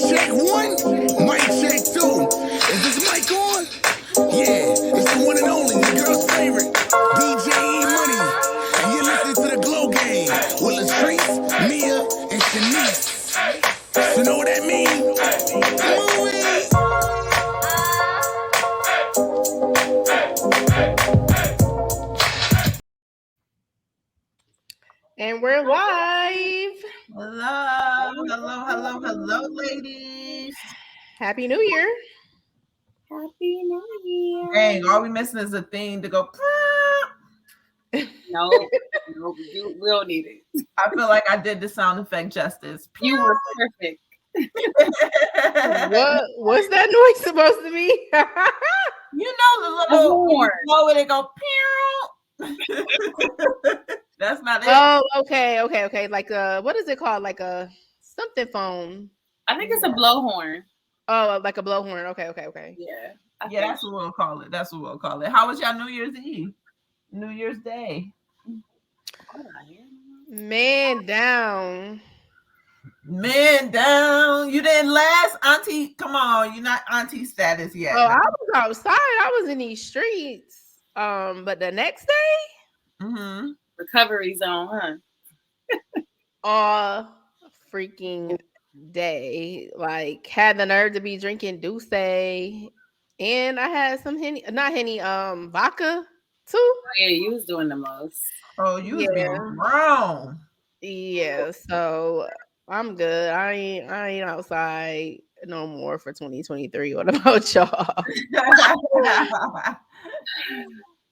Check one, mic check two. Is this mic on? Yeah, it's the one and only, your girl's favorite, DJ E Money. And you're listening to the Glow Game with Latrice, Mia, and Shanice. You know what that means? And we're live. Hello, ladies. Happy New Year. Happy New Year. Dang, all we missing is a thing to go. No, we don't need it. I feel like I did the sound effect justice. You were perfect. What's that noise supposed to be? You know the little horn. Where they go. That's not it. Oh, okay. Like what is it called? Like a something phone. I think it's a blowhorn. Oh, like a blowhorn. Okay. Yeah. That's what we'll call it. How was y'all New Year's Eve? New Year's Day? Man down. You didn't last, Auntie. Come on, you're not Auntie status yet. Oh, I was outside. I was in these streets. But the next day, Recovery zone, huh? all freaking day. Like had the nerve to be drinking Douce, and I had some vodka too. Oh, yeah, you was doing the most. Oh, you was being wrong. Yeah, so I'm good. I ain't outside no more for 2023. What about y'all?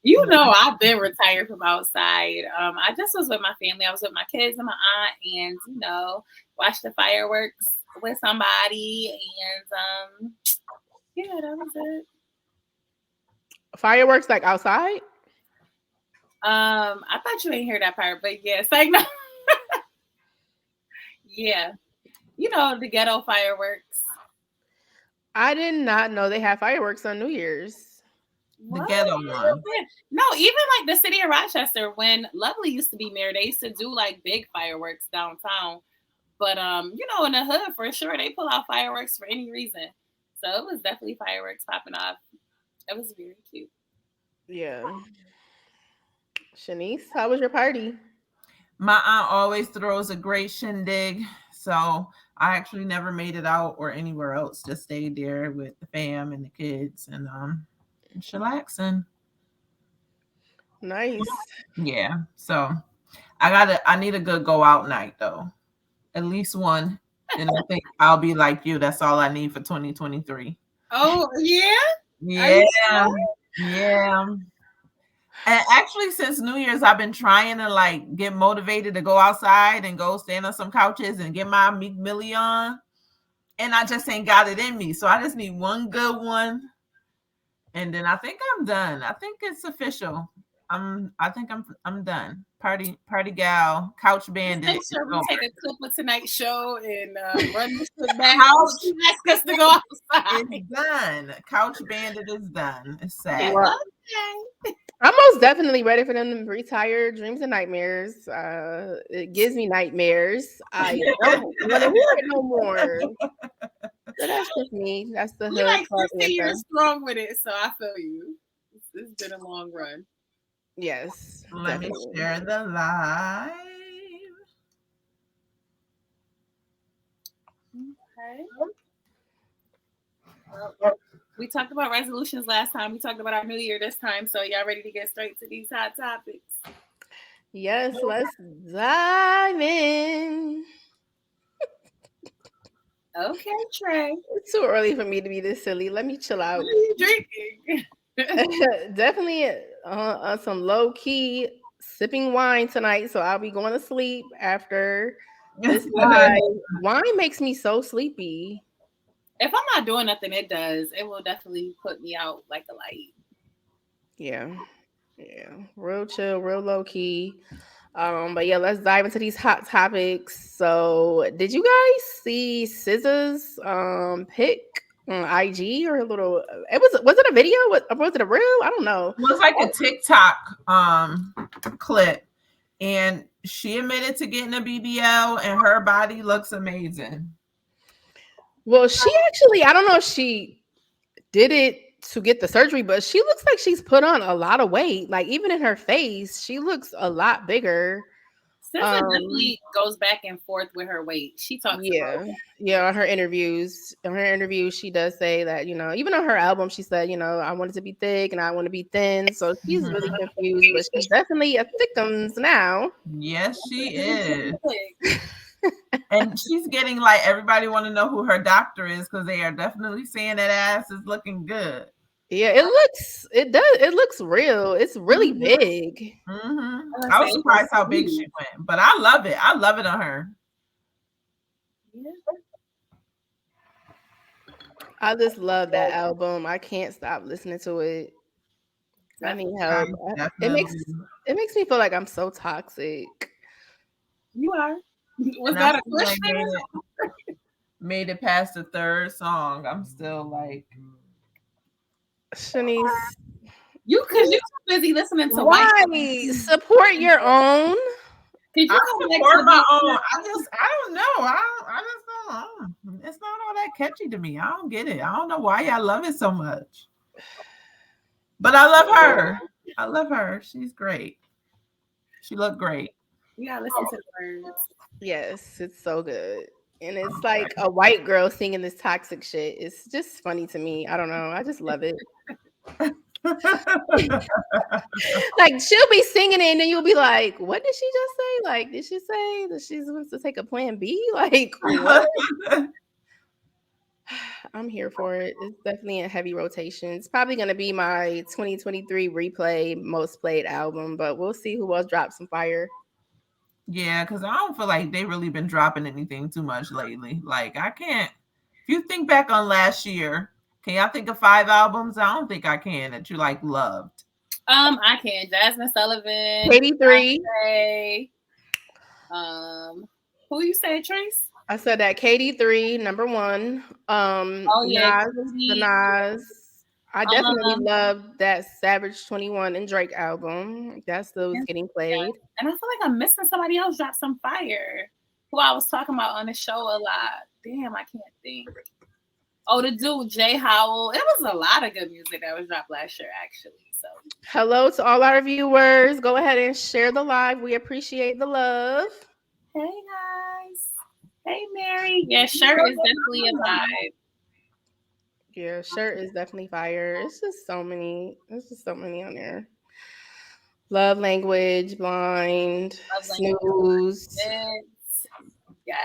You know, I've been retired from outside. I just was with my family. I was with my kids and my aunt, and watched the fireworks with somebody, and that was it. Fireworks like outside? I thought you didn't hear that part, but yes, like no. Yeah, the ghetto fireworks. I did not know they had fireworks on New Year's. The ghetto one. No, even like the city of Rochester, when Lovely used to be mayor, they used to do like big fireworks downtown. But in the hood for sure, they pull out fireworks for any reason. So it was definitely fireworks popping off. It was very cute. Yeah. Shanice, how was your party? My aunt always throws a great shindig, so I actually never made it out or anywhere else. Just stayed there with the fam and the kids and chillaxing. Nice. Yeah. So I need a good go out night though. At least one. And I think I'll be like you. That's all I need for 2023. Oh, yeah? Yeah. And actually, since New Year's, I've been trying to get motivated to go outside and go stand on some couches and get my Meek Millie on. And I just ain't got it in me. So I just need one good one. And then I think I'm done. I think it's official. I think I'm done. Party gal, couch bandit. Make sure we take a clip of tonight's show and run this back. She asked us to go outside. It's done. Couch bandit is done. It's sad. Okay. I'm most definitely ready for them to retire dreams and nightmares. It gives me nightmares. I don't want to hear it no more. So that's just me. That's the hood. Like 15 years strong with it, so I feel you. It's been a long run. Yes. Let me share the live. Okay. Well, we talked about resolutions last time. We talked about our New Year this time. So y'all ready to get straight to these hot topics? Yes, let's dive in. Okay, Trey. It's too early for me to be this silly. Let me chill out. What are you drinking? Definitely on some low key sipping wine tonight. So I'll be going to sleep after this live. Wine makes me so sleepy. If I'm not doing nothing, it does. It will definitely put me out like a light. Yeah. Real chill, real low key. But yeah, let's dive into these hot topics. So, did you guys see SZA's pic on IG or a little? Was it a video? Was it a reel? I don't know. It was like a TikTok clip, and she admitted to getting a BBL, and her body looks amazing. Well, she actually, I don't know if she did it to get the surgery, but she looks like she's put on a lot of weight. Like even in her face, she looks a lot bigger. SZA definitely goes back and forth with her weight. She talks about Yeah. Yeah, on her interviews, she does say that, even on her album, she said, I want it to be thick and I want to be thin. So she's really Mhm. confused, but she's definitely a thickums now. Yes, she is. And she's getting like everybody want to know who her doctor is because they are definitely saying that ass is looking good. Yeah, it looks real. It's really big. I was surprised how big she went, but I love it. I love it on her. Yeah. I just love that album. I can't stop listening to it. I need help. It makes me feel like I'm so toxic. You are. Was And that I a feel like question? made it past the third song. I'm still like, Shanice, because you're too busy listening to why support your own? Did you I go back support to my the own. I don't know. I just don't. It's not all that catchy to me. I don't get it. I don't know why y'all love it so much. But I love her. I love her. She's great. She looked great. You gotta listen to the words. Yes, it's so good. And it's like a white girl singing this toxic shit. It's just funny to me. I don't know. I just love it. Like she'll be singing it and then you'll be like, what did she just say? Like, did she say that she's supposed to take a plan B? Like, what? I'm here for it. It's definitely a heavy rotation. It's probably going to be my 2023 replay most played album, but we'll see who else drops some fire. Yeah, because I don't feel like they really been dropping anything too much lately. Like, I can't. If you think back on last year, can y'all think of 5 albums? I don't think I can that you like loved. I can. Jasmine Sullivan, 83. Who you say, Trace? I said that KD3, number 1. Yeah, Nas. I definitely love that Savage 21 and Drake album. That still is getting played. Yeah. And I feel like I'm missing somebody else drop some fire who I was talking about on the show a lot. Damn, I can't think. Oh, the dude, Jay Howell. It was a lot of good music that was dropped last year, actually. So hello to all our viewers. Go ahead and share the live. We appreciate the love. Hey guys. Hey Mary. Yeah, Shirt is definitely a vibe. Yeah, Shirt is definitely fire. It's just so many. There's just so many on there. Love Language, Blind, Snooze. Yes.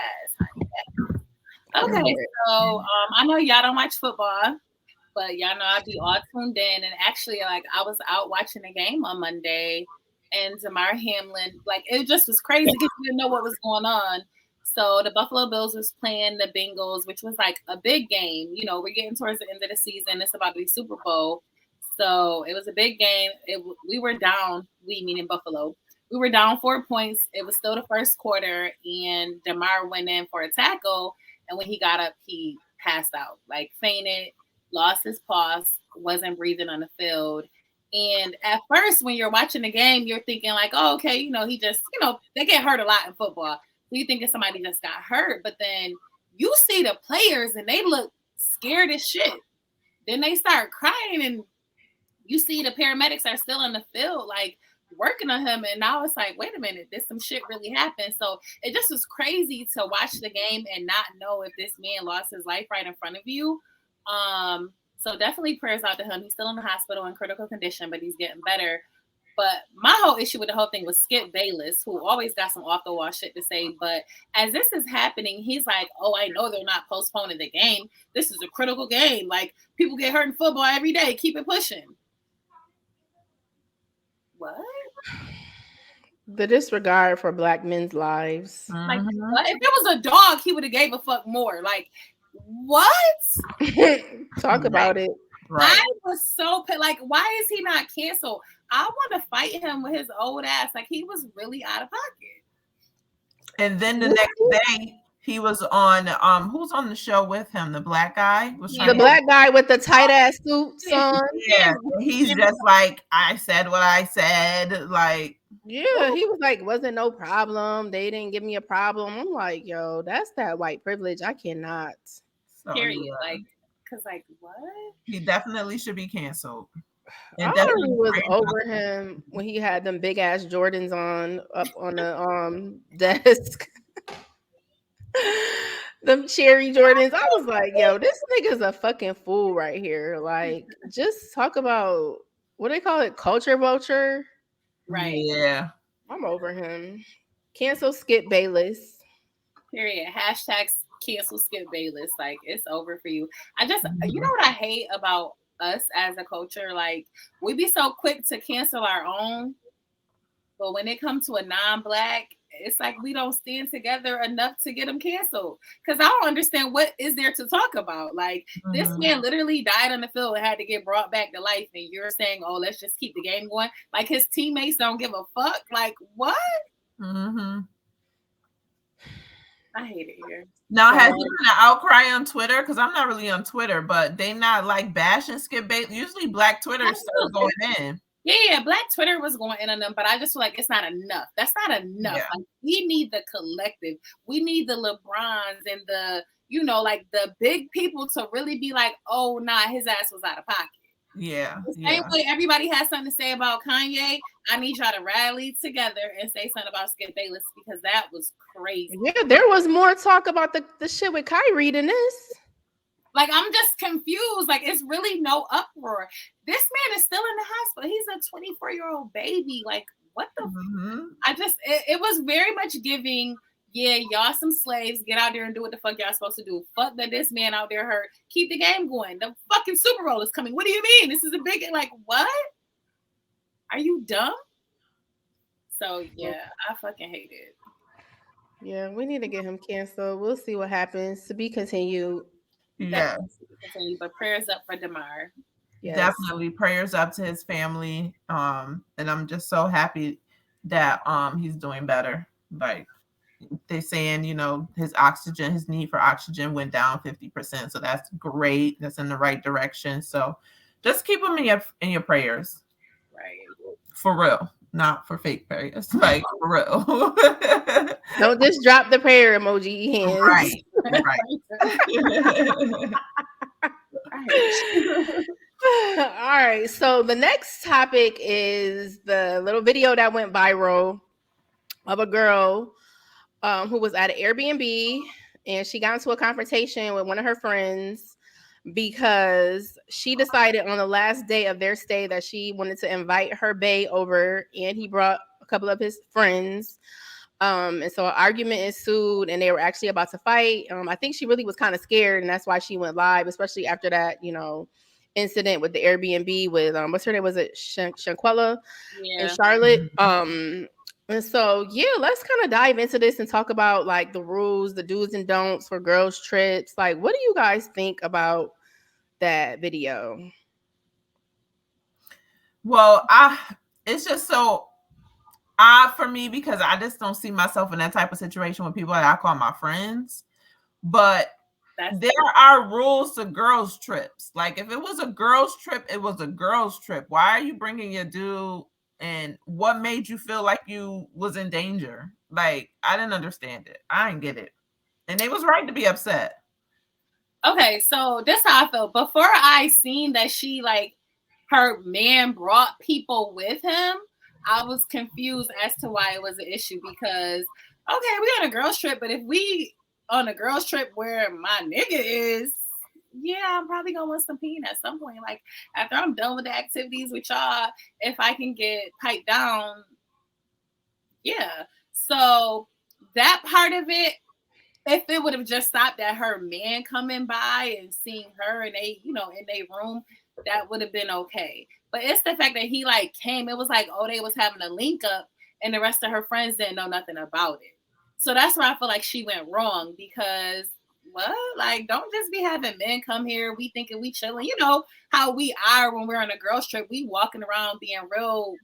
Okay, so I know y'all don't watch football, but y'all know I'd be all tuned in. And actually, like I was out watching the game on Monday, and Damar Hamlin, like it just was crazy because you didn't know what was going on. So the Buffalo Bills was playing the Bengals, which was like a big game. You know, we're getting towards the end of the season. It's about to be Super Bowl. So it was a big game. We were down, we meaning Buffalo. We were down 4 points. It was still the first quarter, and Damar went in for a tackle. And when he got up, he passed out, like fainted, lost his pulse, wasn't breathing on the field. And at first, when you're watching the game, you're thinking like, oh, okay, he just, they get hurt a lot in football. So you thinking somebody just got hurt. But then you see the players and they look scared as shit. Then they start crying and you see the paramedics are still in the field, like working on him. And now it's like, wait a minute, did some shit really happen? So it just was crazy to watch the game and not know if this man lost his life right in front of you. So definitely prayers out to him. He's still in the hospital in critical condition, but he's getting better. But my whole issue with the whole thing was Skip Bayless, who always got some off the wall shit to say. But as this is happening, he's like, oh, I know they're not postponing the game. This is a critical game. Like, people get hurt in football every day. Keep it pushing. What? The disregard for Black men's lives. Like, what? If it was a dog, he would have gave a fuck more. Like, what? Talk about it. Right. I was so like, why is he not canceled? I want to fight him with his old ass. Like, he was really out of pocket. And then the next day, he was on who's on the show with him? The black guy was the black guy with the tight ass suits on. Yeah, he's just like, I said what I said. Like, yeah, he was like, wasn't no problem. They didn't give me a problem. I'm like, yo, that's that white privilege. I cannot. So Period. yeah, Like, cause like what? he definitely should be canceled. I And already definitely was prayers up. over him when he had them big ass Jordans on up on the desk. Them cherry Jordans. I was like, yo, this nigga's a fucking fool right here. Like, just talk about what they call it, culture vulture. Right. Yeah. I'm over him. Cancel Skip Bayless. Period. Hashtags cancel Skip Bayless. Like it's over for you. I just, you know Mhm. what I hate about us as a culture? Like we be so quick to cancel our own, but when it comes to a non-black, it's like we don't stand together enough to get them canceled. Because I don't understand what is there to talk about. Like this Mhm. man literally died on the field and had to get brought back to life, and you're saying, "Oh, let's just keep the game going." Like his teammates don't give a fuck. Like what? Mhm. I hate it here. Now, has Sad. there been an outcry on Twitter? Because I'm not really on Twitter, but they not like bashing Skip Bayless. Usually, Black Twitter starts going in. Yeah, Black Twitter was going in on them, but I just feel like it's not enough. That's not enough. Yeah. Like we need the collective. We need the LeBrons and the, you know, like the big people to really be like, oh nah, his ass was out of pocket. Yeah. The same Yeah. way everybody has something to say about Kanye. I need y'all to rally together and say something about Skip Bayless because that was crazy. Yeah, there was more talk about the shit with Kyrie than this. Like I'm just confused. Like it's really no uproar. This man is still in the hospital. He's a 24-year-old baby. Like what the? Mhm. It was very much giving. Yeah, y'all some slaves. Get out there and do what the fuck y'all supposed to do. Fuck that this man out there hurt. Keep the game going. The fucking Super Bowl is coming. What do you mean? This is a big like what? Are you dumb? So yeah, I fucking hate it. Yeah, we need to get him canceled. We'll see what happens. To be continued. Yeah. Definitely continue, but prayers up for Damar. Yes. Definitely prayers up to his family. And I'm just so happy that he's doing better. Like they're saying, you know, his need for oxygen went down 50%. So that's great. That's in the right direction. So just keep him in your prayers. Right. For real. Not for fake prayers. Like for real. Don't just drop the prayer emoji hands. Right. I hate you. All right. So the next topic is the little video that went viral of a girl who was at an Airbnb and she got into a confrontation with one of her friends because she decided on the last day of their stay that she wanted to invite her bae over and he brought a couple of his friends. And so an argument ensued and they were actually about to fight. I think she really was kind of scared and that's why she went live, especially after that, incident with the Airbnb with what's her name? Was it Shanquella in Yeah. Charlotte? And so yeah, let's kind of dive into this and talk about like the rules, the do's and don'ts for girls trips. Like, what do you guys think about that video? Well, it's just so for me because I just don't see myself in that type of situation with people that I call my friends. But there are rules to girls trips. Like if it was a girls trip, it was a girls trip. Why are you bringing your dude? And what made you feel like you was in danger? Like I didn't understand it. I didn't get it. And they was right to be upset. Okay, so this how I felt. Before I seen that she like her man brought people with him, I was confused as to why it was an issue because okay, we on a girls trip, but if we on a girls trip where my nigga is, yeah, I'm probably gonna want some peeing at some point. Like after I'm done with the activities with y'all, if I can get piped down, yeah. So that part of it, if it would have just stopped at her man coming by and seeing her and they, in their room, that would have been okay. But it's the fact that he like came, it was like, oh, they was having a link up and the rest of her friends didn't know nothing about it. So that's where I feel like she went wrong because what? Like, don't just be having men come here. We thinking we chilling. You know how we are when we're on a girls trip. We walking around being real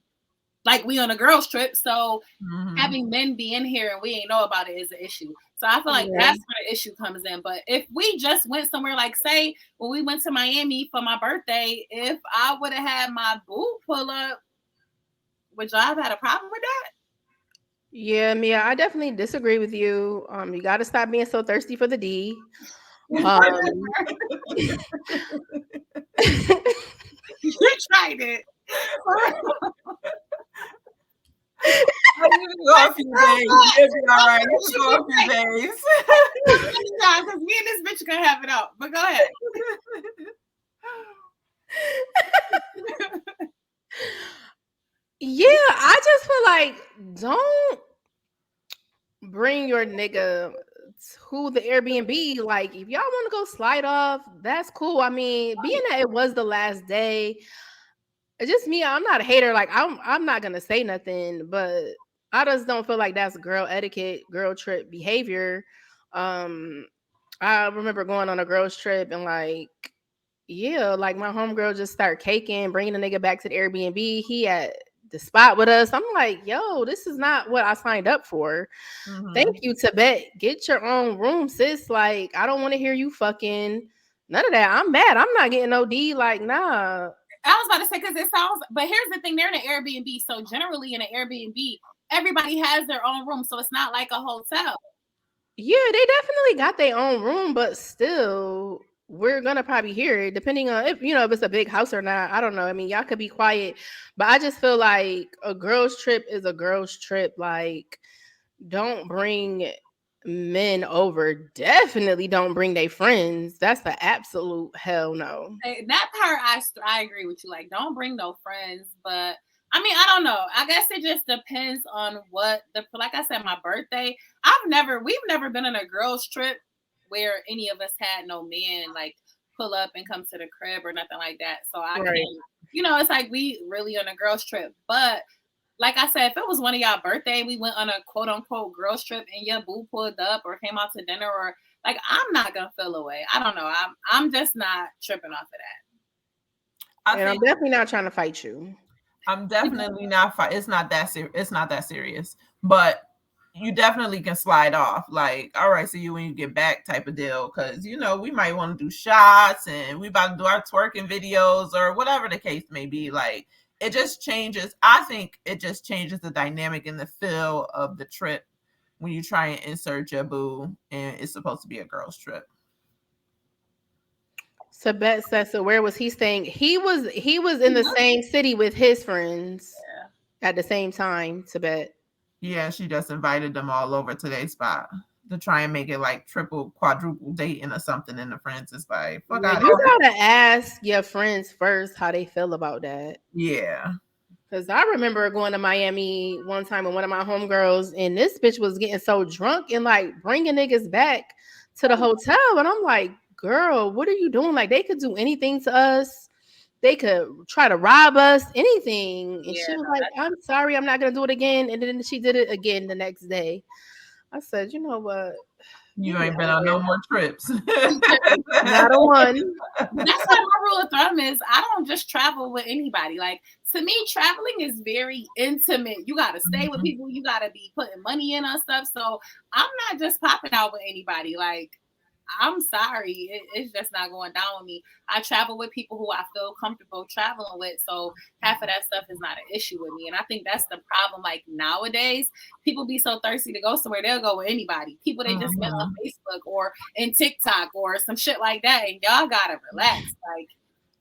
like we on a girls trip. So having men be in here and we ain't know about it is an issue. So I feel like that's where the issue comes in. But if we just went somewhere, like say when we went to Miami for my birthday, if I would have had my boo pull up, would y'all have had a problem with that? Yeah, Mia, I definitely disagree with you. You got to stop being so thirsty for the D. You tried it. You go a few days. You'll be all right. You can go a few days. Because me and this bitch gonna have it out. But go ahead. Yeah, I just feel like don't bring your nigga to the Airbnb. Like, if y'all want to go slide off, that's cool. I mean, being that it was the last day, it's just me. I'm not a hater. Like, I'm not gonna say nothing, but I just don't feel like that's girl etiquette, girl trip behavior. Um, I remember going on a girls trip and like, yeah, like my homegirl just start caking, bringing the nigga back to the Airbnb. He at the spot with us. I'm like, yo, this is not what I signed up for. Thank you, Tibet. Get your own room, sis. Like, I don't want to hear you fucking none of that. I'm mad. I'm not getting OD. Like, nah. I was about to say, because it sounds, but here's the thing, they're in an Airbnb. So generally in an Airbnb, everybody has their own room. So it's not like a hotel. Yeah, they definitely got their own room, but still, we're gonna probably hear it depending on if if it's a big house or not. I don't know. I mean, y'all could be quiet, but I just feel like a girl's trip is a girl's trip. Like, don't bring men over. Definitely don't bring their friends. That's the absolute hell no. That part, I agree with you. Like, don't bring no friends, but I mean, I don't know. I guess it just depends on what like I said, my birthday. We've never been on a girls trip where any of us had no man like pull up and come to the crib or nothing like that. So I Right. can't, it's like we really on a girls trip. But like I said, if it was one of y'all birthday, we went on a quote unquote girls trip and your boo pulled up or came out to dinner or like, I'm not gonna feel away. I don't know. I'm just not tripping off of that. I'm definitely not trying to fight you. I'm definitely not fight. It's not that serious. It's not that serious. But you definitely can slide off. Like, all right, see you when you get back type of deal. Because, we might want to do shots and we about to do our twerking videos or whatever the case may be. Like, it just changes. I think it just changes the dynamic and the feel of the trip when you try and insert your boo and it's supposed to be a girl's trip. Tibet says, so where was he staying? He was in the same city with his friends at the same time, Tibet. Yeah, she just invited them all over to their spot to try and make it like triple, quadruple dating or something. And the friends is like, fuck out. You gotta ask your friends first how they feel about that. Yeah. Because I remember going to Miami one time with one of my homegirls, and this bitch was getting so drunk and like bringing niggas back to the hotel. And I'm like, girl, what are you doing? Like, they could do anything to us. They could try to rob us, anything. And she was like, I'm sorry, I'm not going to do it again. And then she did it again the next day. I said, you know what? You ain't been on no more trips. Not a one. That's why my rule of thumb is I don't just travel with anybody. Like, to me, traveling is very intimate. You got to stay with people. You got to be putting money in on stuff. So I'm not just popping out with anybody. Like, I'm sorry. It's just not going down with me. I travel with people who I feel comfortable traveling with. So half of that stuff is not an issue with me. And I think that's the problem. Like, nowadays, people be so thirsty to go somewhere, they'll go with anybody. People they just met on Facebook or in TikTok or some shit like that. And y'all got to relax. Like,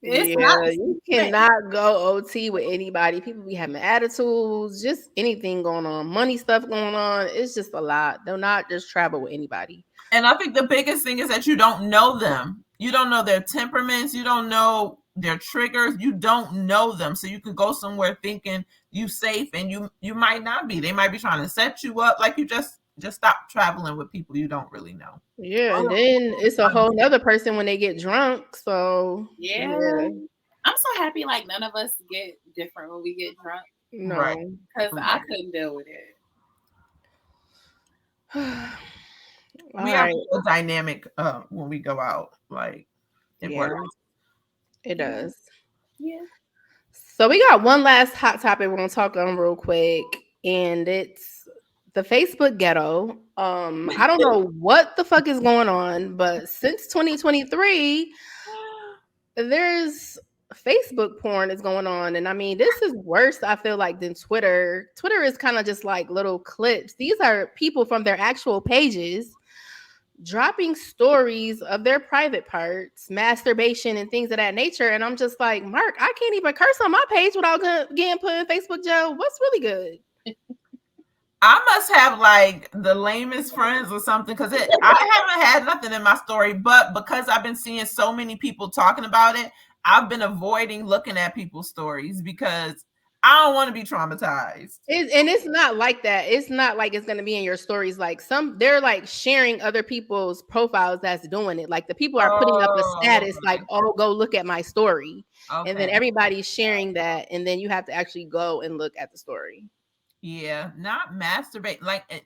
you cannot go OT with anybody. People be having attitudes, just anything going on, money stuff going on. It's just a lot. Do not just travel with anybody. And I think the biggest thing is that you don't know them. You don't know their temperaments. You don't know their triggers. You don't know them. So you could go somewhere thinking you safe and you might not be. They might be trying to set you up. Like, you just stop traveling with people you don't really know. Yeah, and then it's a whole nother person when they get drunk. So yeah. I'm so happy like none of us get different when we get drunk. No. Because I couldn't deal with it. We have a dynamic when we go out. Like, it works. It does. Yeah. So we got one last hot topic we're gonna talk on real quick, and it's the Facebook ghetto. I don't know what the fuck is going on, but since 2023, there's Facebook porn is going on. And I mean, this is worse, I feel like, than Twitter. Twitter is kind of just like little clips. These are people from their actual pages dropping stories of their private parts, masturbation, and things of that nature. And I'm just like, Mark, I can't even curse on my page without getting put in Facebook jail. What's really good? I must have like the lamest friends or something, because I haven't had nothing in my story, but because I've been seeing so many people talking about it, I've been avoiding looking at people's stories because I don't want to be traumatized. And it's not like that. It's not like it's gonna be in your stories. Like they're like sharing other people's profiles that's doing it. Like the people are putting up a status, like, "Oh, go look at my story," and then everybody's sharing that, and then you have to actually go and look at the story. Yeah, not masturbate. Like,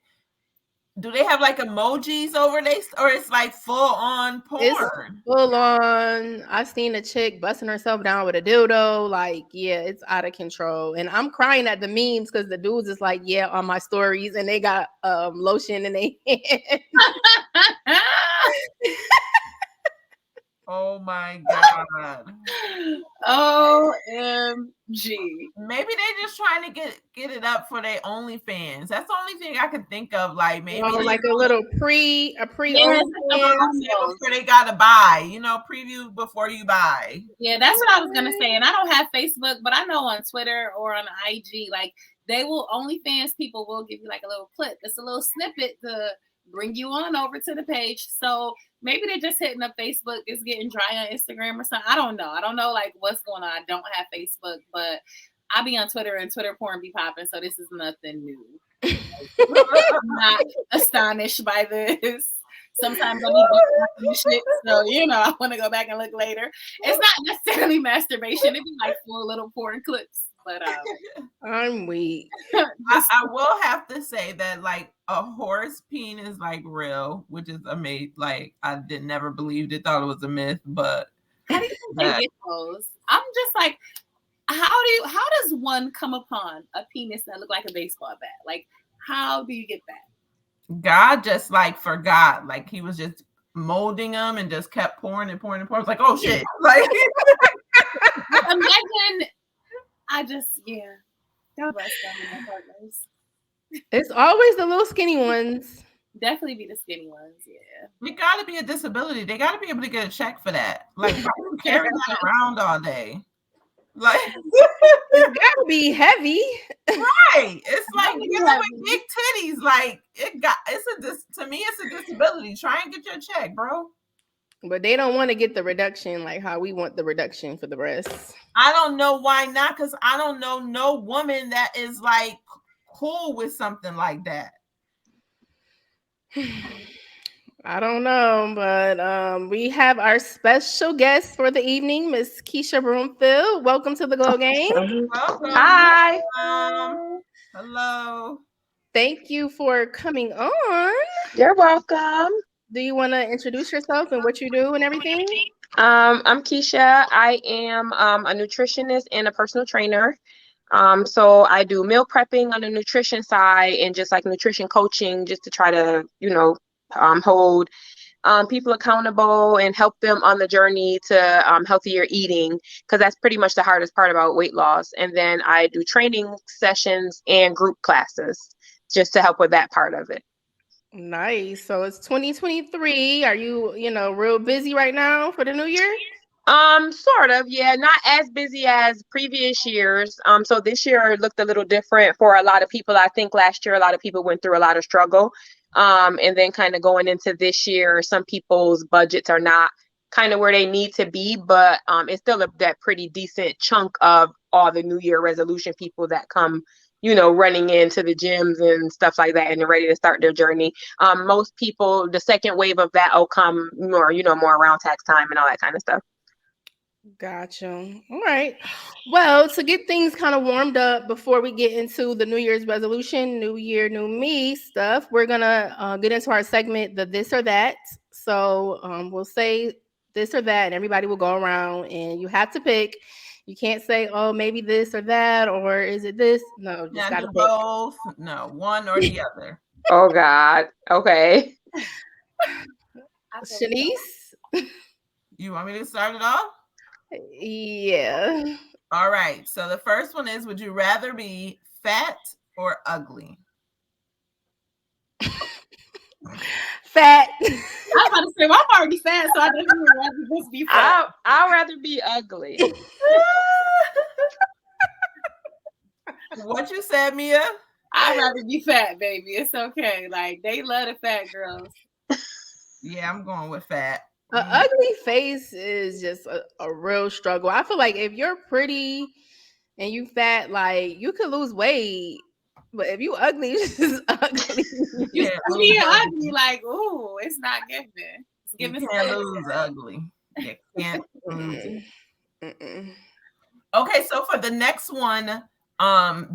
do they have like emojis over they, or it's like full on porn? It's full on. I seen a chick busting herself down with a dildo. Like, yeah, it's out of control. And I'm crying at the memes because the dudes is like, yeah, on my stories, and they got lotion in their hand. Oh my God. OMG. Maybe they just trying to get it up for their OnlyFans. That's the only thing I can think of. Like maybe like a little pre before they gotta buy, preview before you buy. Yeah, that's what I was gonna say. And I don't have Facebook, but I know on Twitter or on IG, like they will OnlyFans people will give you like a little clip. It's a little snippet to bring you on over to the page. So maybe they're just hitting up Facebook. It's getting dry on Instagram or something. I don't know like what's going on. I don't have Facebook, but I be on Twitter and Twitter porn be popping. So this is nothing new. I'm not astonished by this. Sometimes I need shit, so I want to go back and look later. It's not necessarily masturbation. It'd be like 4 little porn clips. But I'm weak. I will have to say that like a horse penis like real, which is amazing. Like I never believed it, thought it was a myth. But how do you think they get those? I'm just like, how does one come upon a penis that look like a baseball bat? Like, how do you get that? God just like forgot, like he was just molding them and just kept pouring and pouring and pouring. It's like, oh shit! Like imagine. God bless them and their partners. It's always the little skinny ones. Definitely be the skinny ones, yeah. It gotta be a disability. They gotta be able to get a check for that. Like, how do you carry that around all day? Like, it's gotta be heavy, right? It's like with big titties. Like, to me, it's a disability. Try and get your check, bro. But they don't want to get the reduction like how we want the reduction for the breasts. I don't know why not, because I don't know no woman that is like cool with something like that. I don't know, but we have our special guest for the evening, Miss Kecia Brumfield. Welcome to the Glow Game. Welcome. Hi. Hello. Thank you for coming on. You're welcome. Do you want to introduce yourself and what you do and everything? I'm Kecia. I am a nutritionist and a personal trainer. So I do meal prepping on the nutrition side and just like nutrition coaching, just to try to, hold people accountable and help them on the journey to healthier eating, because that's pretty much the hardest part about weight loss. And then I do training sessions and group classes just to help with that part of it. Nice. So it's 2023. Are you, real busy right now for the new year? Sort of, yeah, not as busy as previous years. So this year looked a little different for a lot of people. I think last year a lot of people went through a lot of struggle. And then kind of going into this year, some people's budgets are not kind of where they need to be, but it's still that pretty decent chunk of all the New Year resolution people that come, running into the gyms and stuff like that, and they're ready to start their journey. Most people, the second wave of that will come more, more around tax time and all that kind of stuff. Gotcha. All right. Well, to get things kind of warmed up before we get into the New Year's resolution, New Year, New Me stuff, we're going to get into our segment, the this or that. So we'll say this or that, and everybody will go around, and you have to pick. You can't say, oh, maybe this or that, or is it this? No, just got to pick. Both. No, one or the other. Oh, God. Okay. Shanice? You want me to start it off? Yeah. All right. So the first one is, would you rather be fat or ugly? Fat. about to say, well, I'm already fat, so I definitely would rather just be fat. I'd rather be ugly. What you said, Mia? I'd rather be fat, baby. It's okay. Like, they love the fat girls. Yeah, I'm going with fat. An ugly face is just a real struggle. I feel like if you're pretty and you fat, like you could lose weight, but if you ugly, you just ugly. You Yeah, see it ugly, like, ooh, it's not giving. It's you giving. can't lose ugly. You can't lose it. Mm-mm. Okay, so for the next one,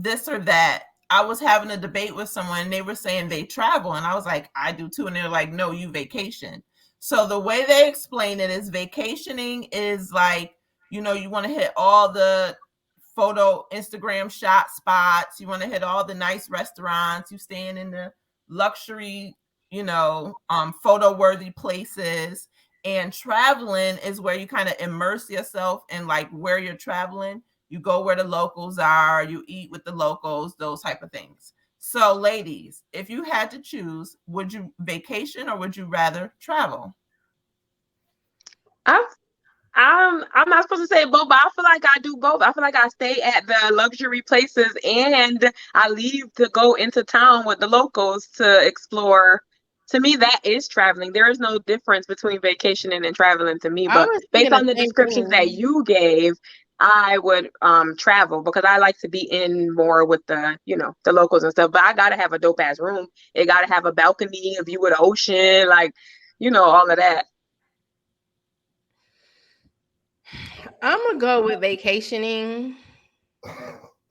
this or that, I was having a debate with someone and they were saying they travel, and I was like, I do too, and they're like, no, you vacation. So the way they explain it is vacationing is like, you want to hit all the photo Instagram shot spots, you want to hit all the nice restaurants, you staying in the luxury, photo worthy places. And traveling is where you kind of immerse yourself in like where you're traveling. You go where the locals are, you eat with the locals, those type of things. So ladies, if you had to choose, would you vacation or would you rather travel? I'm not supposed to say both, but I feel like I do both. I feel like I stay at the luxury places and I leave to go into town with the locals to explore. To me, that is traveling. There is no difference between vacationing and traveling to me. I But was based thinking the on the same descriptions that thing. you gave, I would travel because I like to be in more with the the locals and stuff. But I gotta have a dope ass room. It gotta have a balcony, a view of the ocean, like all of that. I'm gonna go with vacationing.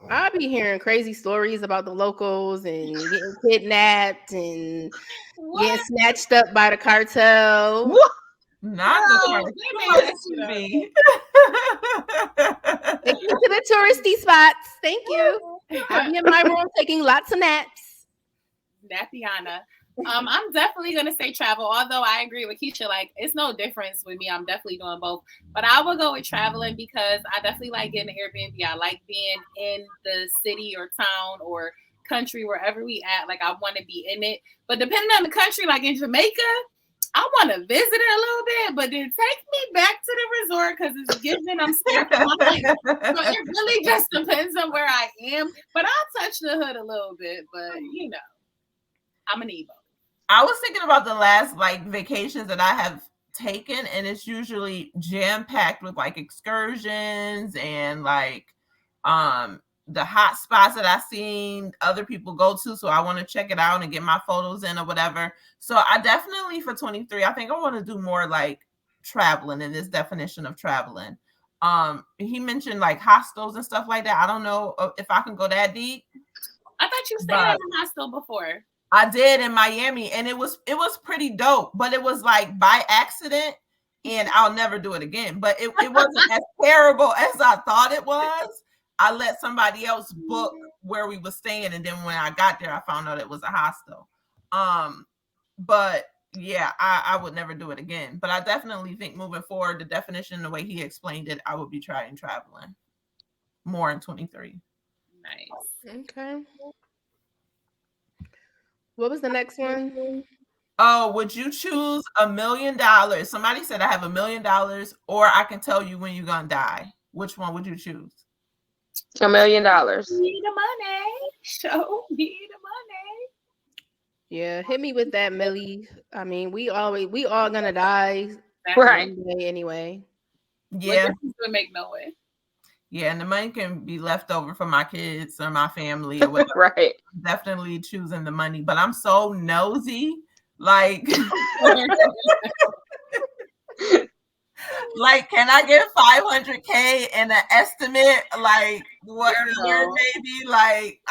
I'll be hearing crazy stories about the locals and getting kidnapped and getting snatched up by the cartel. Woo! Not the Girl, first. they Too made much that TV. Take me to the touristy spots. Thank you. I'll be in my room taking lots of naps. Nathiana. I'm definitely gonna say travel, although I agree with Kecia, like it's no difference with me. I'm definitely doing both. But I will go with traveling because I definitely like getting an Airbnb. I like being in the city or town or country, wherever we at. Like I want to be in it. But depending on the country, like in Jamaica, I want to visit it a little bit, but then take me back to the resort because it's given I'm scared for my life. So it really just depends on where I am. But I'll touch the hood a little bit, but I'm an Evo. I was thinking about the last like vacations that I have taken, and it's usually jam packed with like excursions and like the hot spots that I've seen other people go to. So I want to check it out and get my photos in or whatever. So I definitely for 23, I think I want to do more like traveling in this definition of traveling. He mentioned like hostels and stuff like that. I don't know if I can go that deep. I thought you stayed at a hostel before. I did in Miami, and it was pretty dope, but it was like by accident, and I'll never do it again. But it wasn't as terrible as I thought it was. I let somebody else book where we were staying, and then when I got there, I found out it was a hostel. But yeah, I would never do it again. But I definitely think moving forward, the definition, the way he explained it, I would be trying traveling more in 23. Nice. Okay. What was the next one? Oh, would you choose $1 million? Somebody said I have $1 million, or I can tell you when you're gonna die. Which one would you choose? $1 million. Need the money. Show me the money. Yeah, hit me with that, Millie. I mean, we all gonna die Right. one day anyway. Yeah. What difference would make no way? Yeah, and the money can be left over for my kids or my family or whatever. Right. I'm definitely choosing the money, but I'm so nosy. Like, like, can I get 500K and an estimate? Like, what year maybe? Like,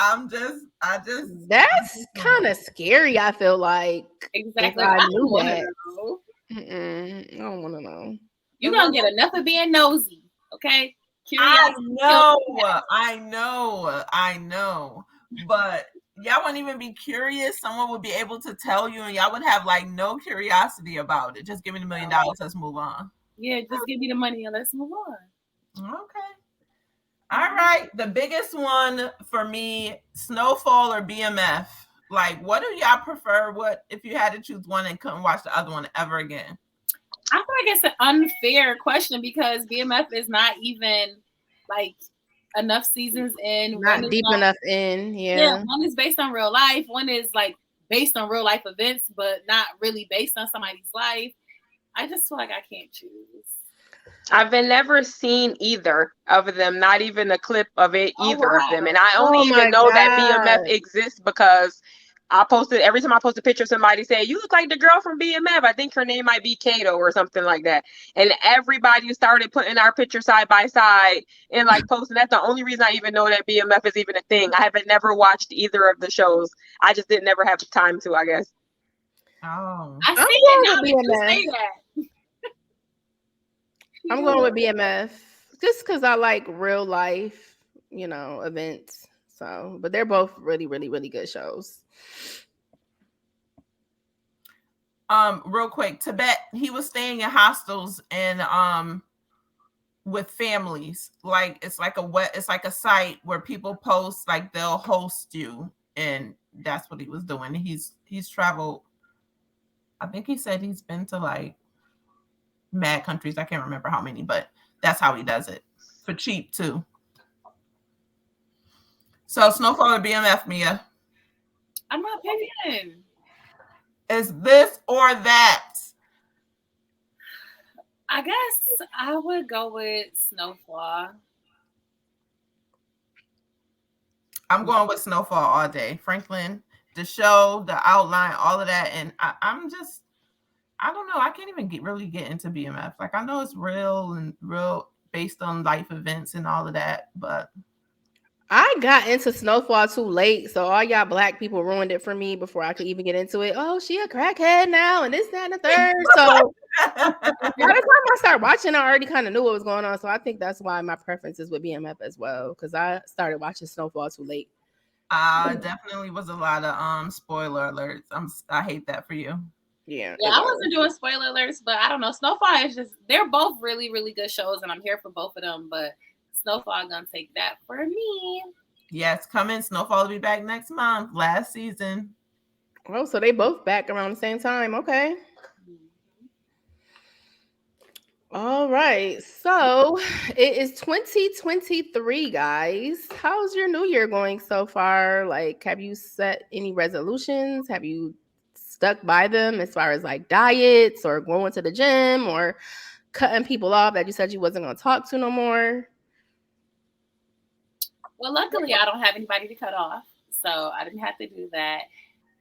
That's kind of scary. I feel like Exactly. if I I knew don't want that. to know. I don't want to know. You're gonna get enough of being nosy, okay? I know. But y'all wouldn't even be curious. Someone would be able to tell you, and y'all would have like no curiosity about it. Just give me $1 million. Let's move on. Yeah, just give me the money and let's move on. Okay. All right. The biggest one for me, snowfall or BMF. Like, what do y'all prefer? What if you had to choose one and couldn't watch the other one ever again? I feel like it's an unfair question because BMF is not even like enough seasons in. Not One is deep not, enough in. yeah, Yeah. one is based on real life. One is like based on real life events, but not really based on somebody's life. I just feel like I can't choose. I've never seen either of them, not even a clip of it, Oh either of wow. them. And I only Oh my even know that BMF God. exists because every time I post a picture, somebody say, "You look like the girl from BMF." I think her name might be Kato or something like that. And everybody started putting our picture side by side and like posting. That's the only reason I even know that BMF is even a thing. I haven't never watched either of the shows. I just didn't never have the time to, I guess. Oh, I I'm see it going now with that you BMF. say that. I'm going with BMF just because I like real life, events. So, but they're both really, really, really good shows. real quick, Tibet, he was staying in hostels and with families. Like it's like a site where people post, like they'll host you, and that's what he was doing. He's traveled. I think he said he's been to like mad countries. I can't remember how many, but that's how he does it for cheap too. So Snowfall or BMF, Mia? I'm not picking. Is this or that? I guess I would go with Snowfall. I'm going with Snowfall all day. Franklin, the show, the outline, all of that, and I'm just, I don't know. I can't even really get into BMF. Like I know it's real based on life events and all of that, but I got into Snowfall too late, so all y'all black people ruined it for me before I could even get into it. Oh, she a crackhead now, and this, that, and the third. So by the time I started watching, I already kind of knew what was going on. So I think that's why my preference is with BMF as well, because I started watching Snowfall too late. definitely was a lot of spoiler alerts. I hate that for you. Yeah, Yeah, I wasn't doing spoiler alerts, but I don't know. Snowfall is just, they're both really, really good shows, and I'm here for both of them, but Snowfall gonna take that for me. Yes, coming. Snowfall will be back next month. Last season. Oh, so they both back around the same time. Okay. All right. So it is 2023, guys. How's your new year going so far? Like, have you set any resolutions? Have you stuck by them as far as like diets or going to the gym or cutting people off that you said you wasn't going to talk to no more? Well, luckily, I don't have anybody to cut off, so I didn't have to do that.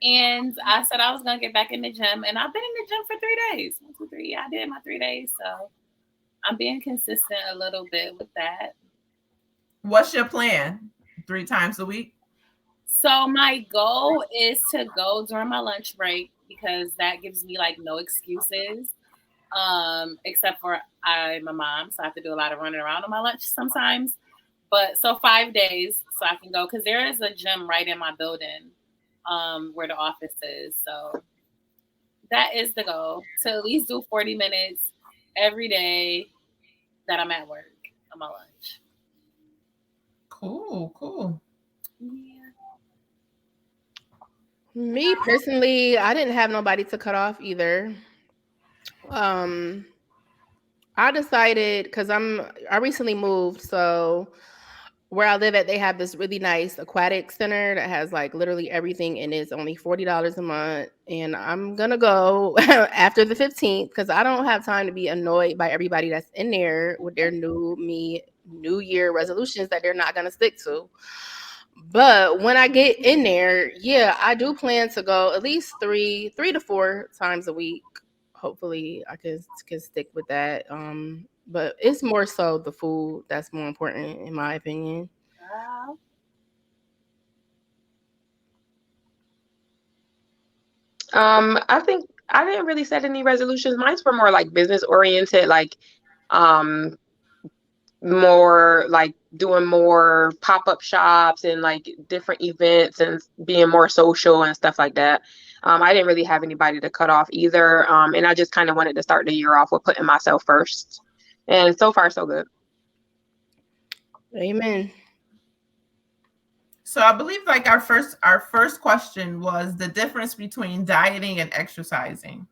And I said I was gonna get back in the gym, and I've been in the gym for 3 days. 1, 2, 3. I did my 3 days, so I'm being consistent a little bit with that. What's your plan? 3 times a week? So my goal is to go during my lunch break because that gives me like no excuses. Except for I'm a mom, so I have to do a lot of running around on my lunch sometimes. But so 5 days, so I can go because there is a gym right in my building, where the office is. So that is the goal, to at least do 40 minutes every day that I'm at work on my lunch. Cool. Yeah. Me personally, I didn't have nobody to cut off either. I decided because I recently moved, so where I live at, they have this really nice aquatic center that has like literally everything, and it's only $40 a month. And I'm gonna go after the 15th because I don't have time to be annoyed by everybody that's in there with their New Year resolutions that they're not gonna stick to. But when I get in there, yeah, I do plan to go at least three to four times a week. Hopefully, I can stick with that. But it's more so the food that's more important, in my opinion. I think I didn't really set any resolutions. Mine were more like business oriented, like um more like doing more pop-up shops and like different events and being more social and stuff like that. I didn't really have anybody to cut off either. And I just kind of wanted to start the year off with putting myself first. And so far, so good. Amen. So I believe like our first question was the difference between dieting and exercising.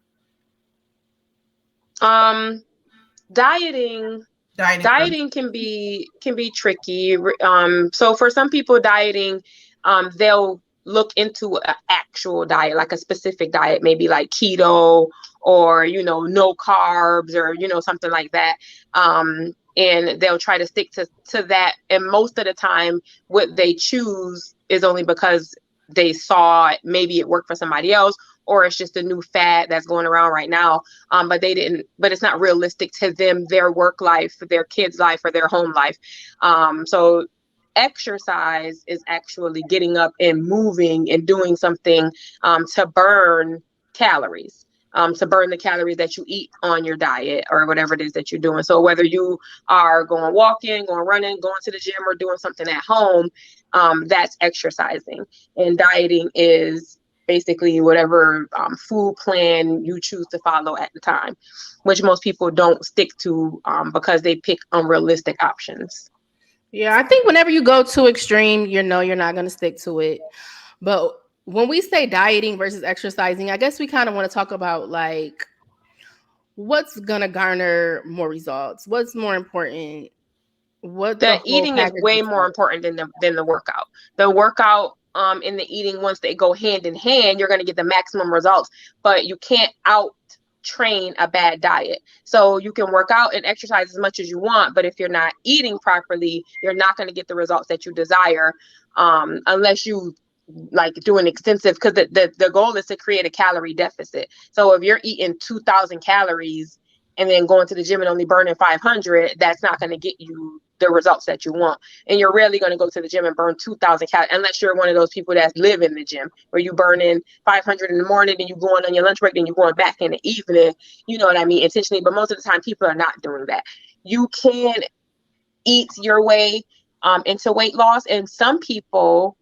Dieting Dieting. can be tricky. So for some people, dieting, they'll look into an actual diet, like a specific diet, maybe like keto or no carbs or something like that. And they'll try to stick to that. And most of the time, what they choose is only because they saw maybe it worked for somebody else, or it's just a new fad that's going around right now. But it's not realistic to them, their work life, their kids' life, or their home life. So exercise is actually getting up and moving and doing something to burn calories. To burn the calories that you eat on your diet or whatever it is that you're doing. So whether you are going walking, going running, going to the gym, or doing something at home, that's exercising. And dieting is basically whatever food plan you choose to follow at the time, which most people don't stick to because they pick unrealistic options. Yeah, I think whenever you go too extreme, you're not going to stick to it. But when we say dieting versus exercising, I guess we kind of want to talk about like what's going to garner more results, what's more important, what the The whole eating is package way looks more like. important than the workout. The workout and the eating, once they go hand in hand, you're going to get the maximum results, but you can't out train a bad diet. So you can work out and exercise as much as you want, but if you're not eating properly, you're not going to get the results that you desire, unless you like doing extensive, because the goal is to create a calorie deficit. So if you're eating 2,000 calories and then going to the gym and only burning 500, that's not going to get you the results that you want. And you're rarely going to go to the gym and burn 2,000 calories unless you're one of those people that live in the gym where you burn in 500 in the morning and you going on your lunch break and you're going back in the evening, you know what I mean, intentionally. But most of the time people are not doing that. You can eat your way into weight loss, and some people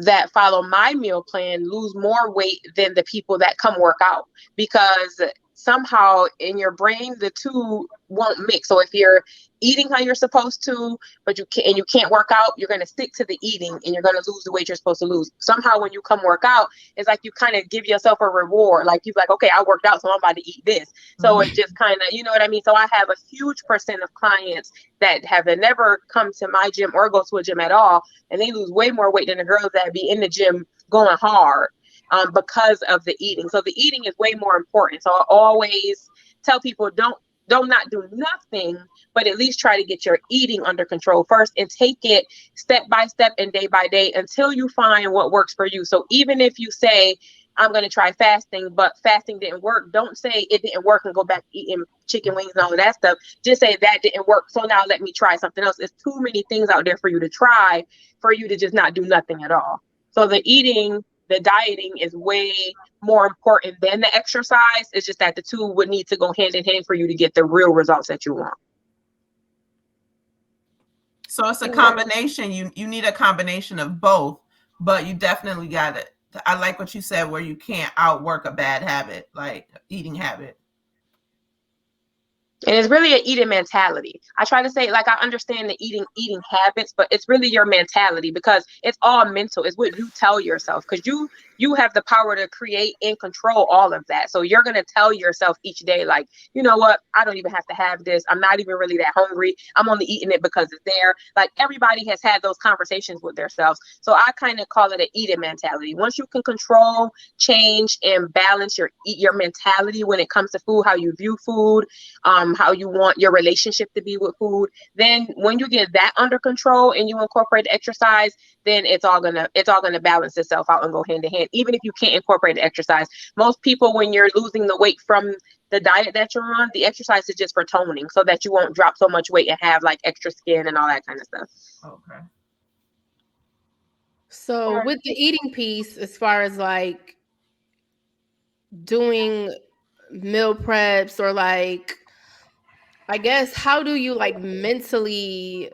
that follow my meal plan lose more weight than the people that come work out, because somehow in your brain the two won't mix. So if you're eating how you're supposed to, but you can't work out, you're going to stick to the eating and you're going to lose the weight you're supposed to lose. Somehow when you come work out, it's like you kind of give yourself a reward, like you're like, okay, I worked out, so I'm about to eat this. So it just kind of, you know what I mean? So I have a huge percent of clients that have never come to my gym or go to a gym at all, and they lose way more weight than the girls that be in the gym going hard because of the eating. So the eating is way more important. So I always tell people, don't not do nothing, but at least try to get your eating under control first and take it step by step and day by day until you find what works for you. So even if you say, I'm going to try fasting, but fasting didn't work, don't say it didn't work and go back to eating chicken wings and all of that stuff. Just say that didn't work, so now let me try something else. There's too many things out there for you to try for you to just not do nothing at all. So the dieting is way more important than the exercise. It's just that the two would need to go hand in hand for you to get the real results that you want. So it's a combination. You need a combination of both, but you definitely got it. I like what you said, where you can't outwork a bad habit, like eating habit. And it's really an eating mentality. I try to say, like, I understand the eating habits, but it's really your mentality, because it's all mental. It's what you tell yourself, because you have the power to create and control all of that. So you're going to tell yourself each day, like, you know what? I don't even have to have this. I'm not even really that hungry. I'm only eating it because it's there. Like, everybody has had those conversations with themselves. So I kind of call it an eating mentality. Once you can control, change, and balance your mentality when it comes to food, how you view food, how you want your relationship to be with food, then when you get that under control and you incorporate the exercise, then it's all gonna balance itself out and go hand in hand. Even if you can't incorporate the exercise, most people, when you're losing the weight from the diet that you're on, the exercise is just for toning, so that you won't drop so much weight and have like extra skin and all that kind of stuff. Okay. So with the eating piece, as far as like doing meal preps, or like, I guess, how do you like mentally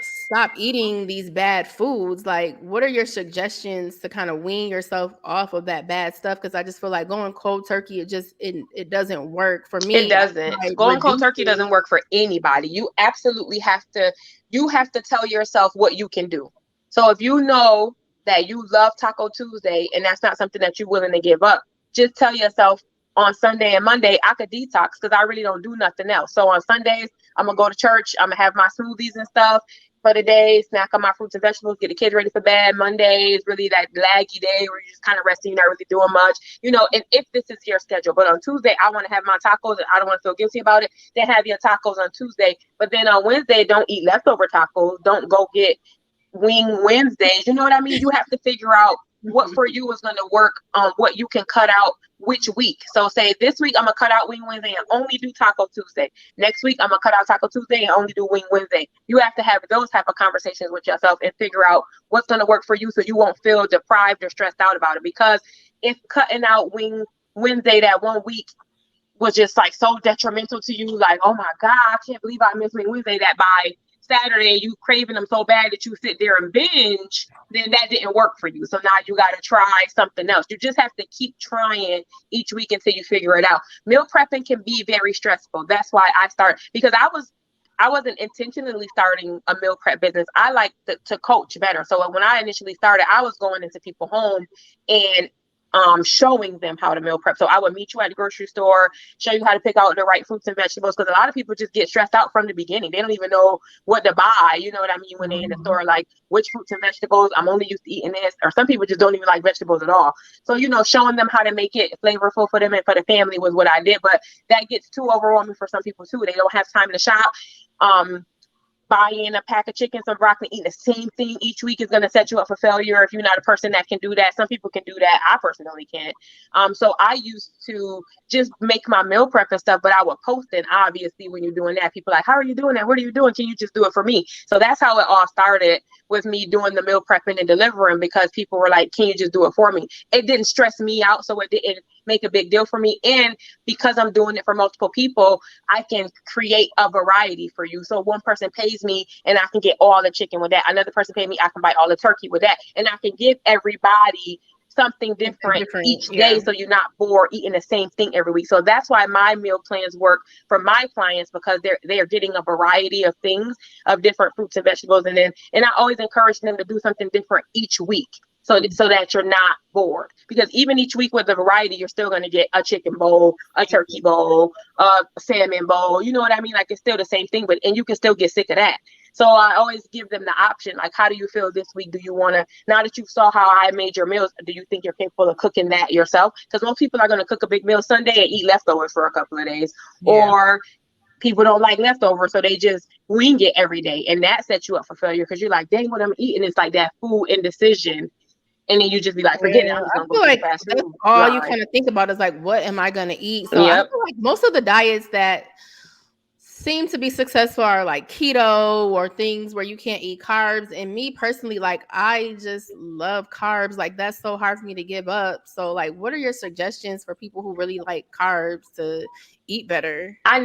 stop eating these bad foods? Like, what are your suggestions to kind of wean yourself off of that bad stuff? Because I just feel like going cold turkey, it doesn't work for me. It doesn't. I Going cold reduce turkey it. doesn't work for anybody. You absolutely have to tell yourself what you can do. So if you know that you love Taco Tuesday and that's not something that you're willing to give up, just tell yourself on Sunday and Monday, I could detox because I really don't do nothing else. So on Sundays, I'm going to go to church. I'm going to have my smoothies and stuff for the day, snack on my fruits and vegetables, get the kids ready for bed. Monday is really that laggy day where you're just kind of resting, you're not really doing much, and if this is your schedule. But on Tuesday, I want to have my tacos and I don't want to feel guilty about it. Then have your tacos on Tuesday. But then on Wednesday, don't eat leftover tacos. Don't go get wing Wednesdays. You know what I mean? You have to figure out what for you is going to work on what you can cut out which week. So say this week I'm gonna cut out wing Wednesday and only do Taco Tuesday. Next week I'm gonna cut out Taco Tuesday and only do wing Wednesday. You have to have those type of conversations with yourself and figure out what's gonna work for you so you won't feel deprived or stressed out about it. Because if cutting out wing Wednesday that one week was just like so detrimental to you, like, oh my God, I can't believe I missed wing Wednesday, that by Saturday you craving them so bad that you sit there and binge, then that didn't work for you. So now you got to try something else. You just have to keep trying each week until you figure it out. Meal prepping can be very stressful. That's why I start, because I wasn't intentionally starting a meal prep business. I like to coach better. So when I initially started, I was going into people's home and showing them how to meal prep. So I would meet you at the grocery store, show you how to pick out the right fruits and vegetables, because a lot of people just get stressed out from the beginning. They don't even know what to buy. You know what I mean? When they're in the store, like which fruits and vegetables, I'm only used to eating this, or some people just don't even like vegetables at all. So, showing them how to make it flavorful for them and for the family was what I did. But that gets too overwhelming for some people too. They don't have time to shop. Buying a pack of chicken, some broccoli, eating the same thing each week is going to set you up for failure if you're not a person that can do that. Some people can do that. I personally can't. So I used to just make my meal prep and stuff, but I would post it. Obviously, when you're doing that, people are like, how are you doing that? What are you doing? Can you just do it for me? So that's how it all started, with me doing the meal prepping and delivering, because people were like, can you just do it for me? It didn't stress me out, so it didn't make a big deal for me. And because I'm doing it for multiple people, I can create a variety for you. So one person pays me and I can get all the chicken with that. Another person pays me, I can buy all the turkey with that. And I can give everybody something different each day, so you're not bored eating the same thing every week. So that's why my meal plans work for my clients, because they're getting a variety of things, of different fruits and vegetables. And I always encourage them to do something different each week, so that you're not bored. Because even each week with the variety, you're still going to get a chicken bowl, a turkey bowl, a salmon bowl. You know what I mean? Like, it's still the same thing, and you can still get sick of that. So I always give them the option, like, how do you feel this week? Do you want to, now that you saw how I made your meals, do you think you're capable of cooking that yourself? Because most people are going to cook a big meal Sunday and eat leftovers for a couple of days. Yeah. Or people don't like leftovers, so they just wing it every day. And that sets you up for failure, because you're like, dang, what I'm eating is like that food indecision. And then you just be like, forget it. I'm just gonna go to fast food. All you kind of think about is like, what am I gonna eat? So I feel like most of the diets that seem to be successful are like keto or things where you can't eat carbs. And me personally, like, I just love carbs. Like, that's so hard for me to give up. So like, what are your suggestions for people who really like carbs to eat better? I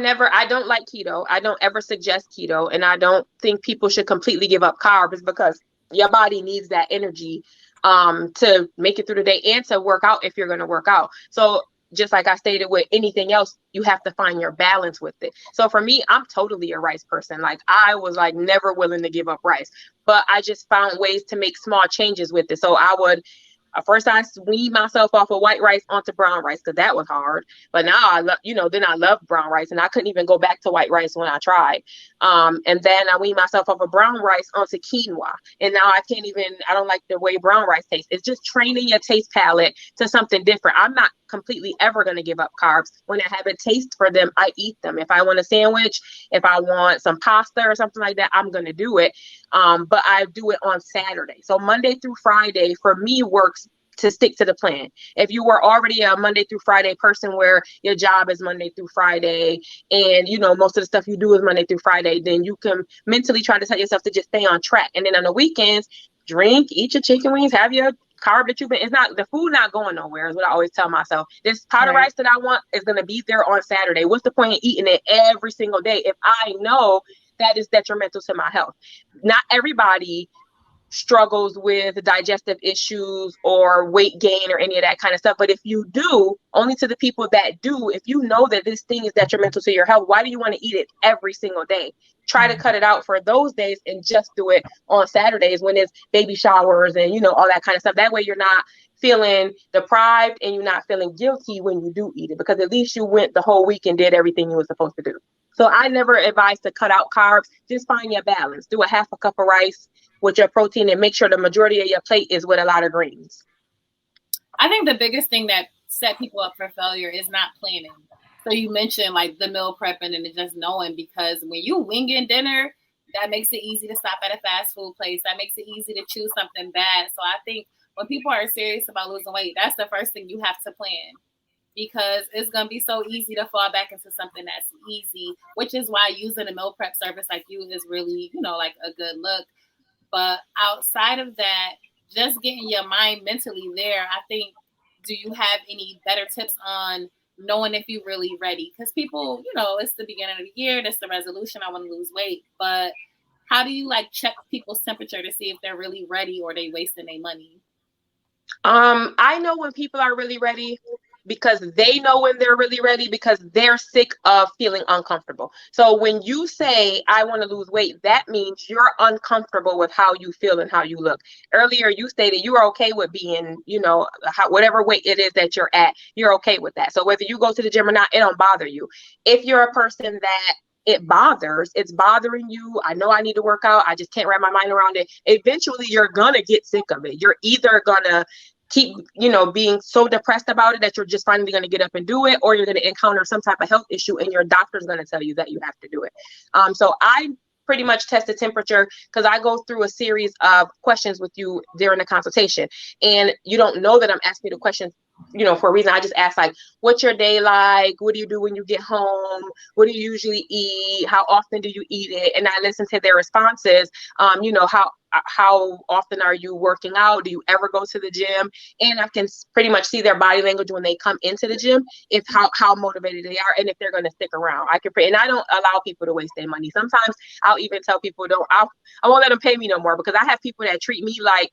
don't like keto. I don't ever suggest keto. And I don't think people should completely give up carbs, because your body needs that energy to make it through the day and to work out if you're going to work out. So just like I stated with anything else, you have to find your balance with it. So for me, I'm totally a rice person. Like, I was like never willing to give up rice, but I just found ways to make small changes with it. So I would, first I weaned myself off of white rice onto brown rice, because that was hard. But now I love, then I love brown rice, and I couldn't even go back to white rice when I tried. And then I weaned myself off of brown rice onto quinoa. And now I don't like the way brown rice tastes. It's just training your taste palate to something different. I'm not completely ever going to give up carbs. When I have a taste for them, I eat them. If I want a sandwich, if I want some pasta or something like that, I'm going to do it. But I do it on Saturday. So Monday through Friday for me works to stick to the plan. If you were already a Monday through Friday person where your job is Monday through Friday, and most of the stuff you do is Monday through Friday, then you can mentally try to tell yourself to just stay on track. And then on the weekends, eat your chicken wings, have your carb that the food not going nowhere, is what I always tell myself. This pot of rice that I want is going to be there on Saturday. What's the point of eating it every single day if I know that is detrimental to my health? Not everybody struggles with digestive issues or weight gain or any of that kind of stuff. But if you do, only to the people that do, if you know that this thing is detrimental to your health, why do you want to eat it every single day? Try to cut it out for those days and just do it on Saturdays when it's baby showers and, you know, all that kind of stuff. That way you're not feeling deprived and you're not feeling guilty when you do eat it, because at least you went the whole week and did everything you were supposed to do. So I never advise to cut out carbs. Just find your balance. Do a half a cup of rice with your protein and make sure the majority of your plate is with a lot of greens. I think the biggest thing that set people up for failure is not planning. So you mentioned like the meal prepping and just knowing, because when you wing in dinner, that makes it easy to stop at a fast food place. That makes it easy to choose something bad. So I think when people are serious about losing weight, that's the first thing you have to plan, because it's going to be so easy to fall back into something that's easy, which is why using a meal prep service like you is really, you know, like a good look. But outside of that, just getting your mind mentally there, I think, do you have any better tips on knowing if you're really ready? Because people, you know, it's the beginning of the year, that's the resolution, I want to lose weight. But how do you like check people's temperature to see if they're really ready or they wasting their money? I know when people are really ready, because they know when they're really ready, because they're sick of feeling uncomfortable. So when you say, I want to lose weight, that means you're uncomfortable with how you feel and how you look. Earlier, you stated you are okay with being, you know, whatever weight it is that you're at, you're okay with that. So whether you go to the gym or not, it don't bother you. If you're a person that it's bothering you, I know I need to work out, I just can't wrap my mind around it, eventually you're gonna get sick of it. You're either gonna keep, you know, being so depressed about it that you're just finally going to get up and do it, or you're going to encounter some type of health issue and your doctor's going to tell you that you have to do it. So I pretty much test the temperature because I go through a series of questions with you during the consultation, and you don't know that I'm asking you the questions, you know, for a reason. I just ask, like, what's your day like? What do you do when you get home? What do you usually eat? How often do you eat it? And I listen to their responses. You know, how often are you working out? Do you ever go to the gym? And I can pretty much see their body language when they come into the gym, if how motivated they are and if they're going to stick around. And I don't allow people to waste their money. Sometimes I'll even tell people, I won't let them pay me no more, because I have people that treat me like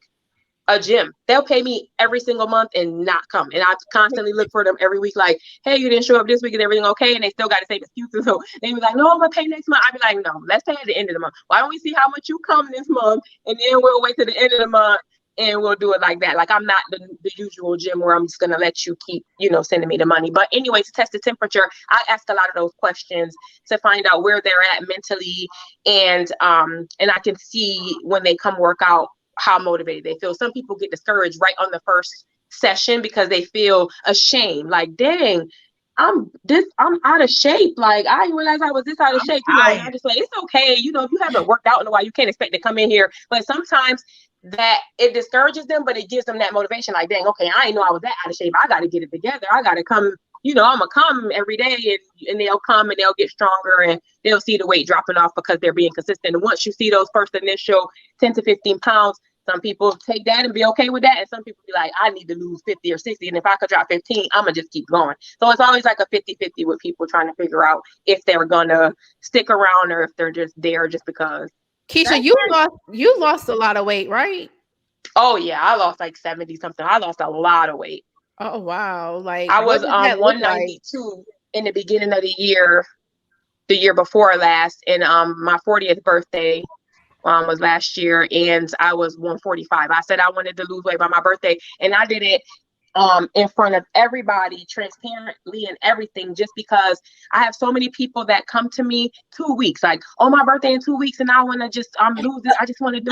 a gym. They'll pay me every single month and not come. And I constantly look for them every week, like, hey, you didn't show up this week, is everything okay? And they still got the same excuses. So they be like, no, I'm gonna pay next month. I'd be like, no, let's pay at the end of the month. Why don't we see how much you come this month, and then we'll wait to the end of the month and we'll do it like that. Like, I'm not the usual gym where I'm just gonna let you keep, you know, sending me the money. But anyway, to test the temperature, I ask a lot of those questions to find out where they're at mentally, and I can see when they come work out how motivated they feel. Some people get discouraged right on the first session because they feel ashamed. Like, dang, I'm out of shape. Like, I didn't realize I was this out of shape. You know, and I just like, it's okay. You know, if you haven't worked out in a while, you can't expect to come in here. But sometimes that it discourages them, but it gives them that motivation. Like, dang, okay, I didn't know I was that out of shape. I got to get it together. I got to come. You know, I'm gonna come every day, and they'll come and they'll get stronger, and they'll see the weight dropping off because they're being consistent. And once you see those first initial 10 to 15 pounds, some people take that and be okay with that, and some people be like, I need to lose 50 or 60, and if I could drop 15, I'm gonna just keep going. So it's always like a 50-50 with people trying to figure out if they're gonna stick around or if they're just there just because. Kecia, you lost a lot of weight, right? Oh yeah, I lost like 70 something. I lost a lot of weight. Oh wow. Like, I what was did that look 192 in the beginning of the year before last, and my 40th birthday was last year, and I was 145. I said I wanted to lose weight by my birthday, and I did it in front of everybody, transparently and everything, just because I have so many people that come to me 2 weeks, like, oh, my birthday in 2 weeks, and I want to just lose it. I just want to do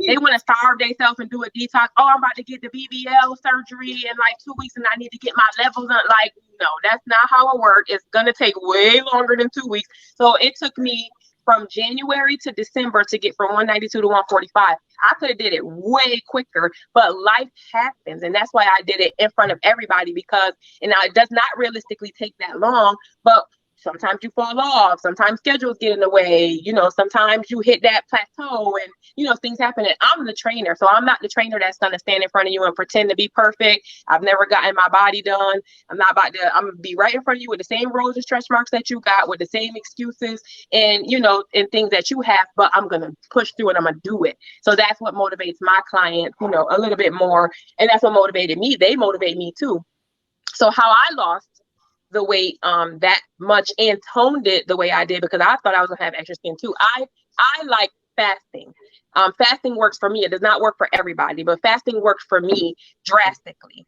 they want to starve themselves and do a detox. Oh, I'm about to get the BBL surgery in like 2 weeks, and I need to get my levels on. Like, no, that's not how it works. It's gonna take way longer than 2 weeks. So it took me from January to December to get from 192 to 145. I could have did it way quicker, but life happens. And that's why I did it in front of everybody, because, and now it does not realistically take that long, but sometimes you fall off, sometimes schedules get in the way, you know, sometimes you hit that plateau and, you know, things happen. And I'm the trainer. So I'm not the trainer that's going to stand in front of you and pretend to be perfect. I've never gotten my body done. I'm going to be right in front of you with the same rows and stretch marks that you got, with the same excuses and, you know, and things that you have, but I'm going to push through and I'm going to do it. So that's what motivates my clients, you know, a little bit more. And that's what motivated me. They motivate me too. So how I lost the weight that much and toned it the way I did, because I thought I was gonna have extra skin too. I like fasting. Fasting works for me. It does not work for everybody, but fasting works for me drastically.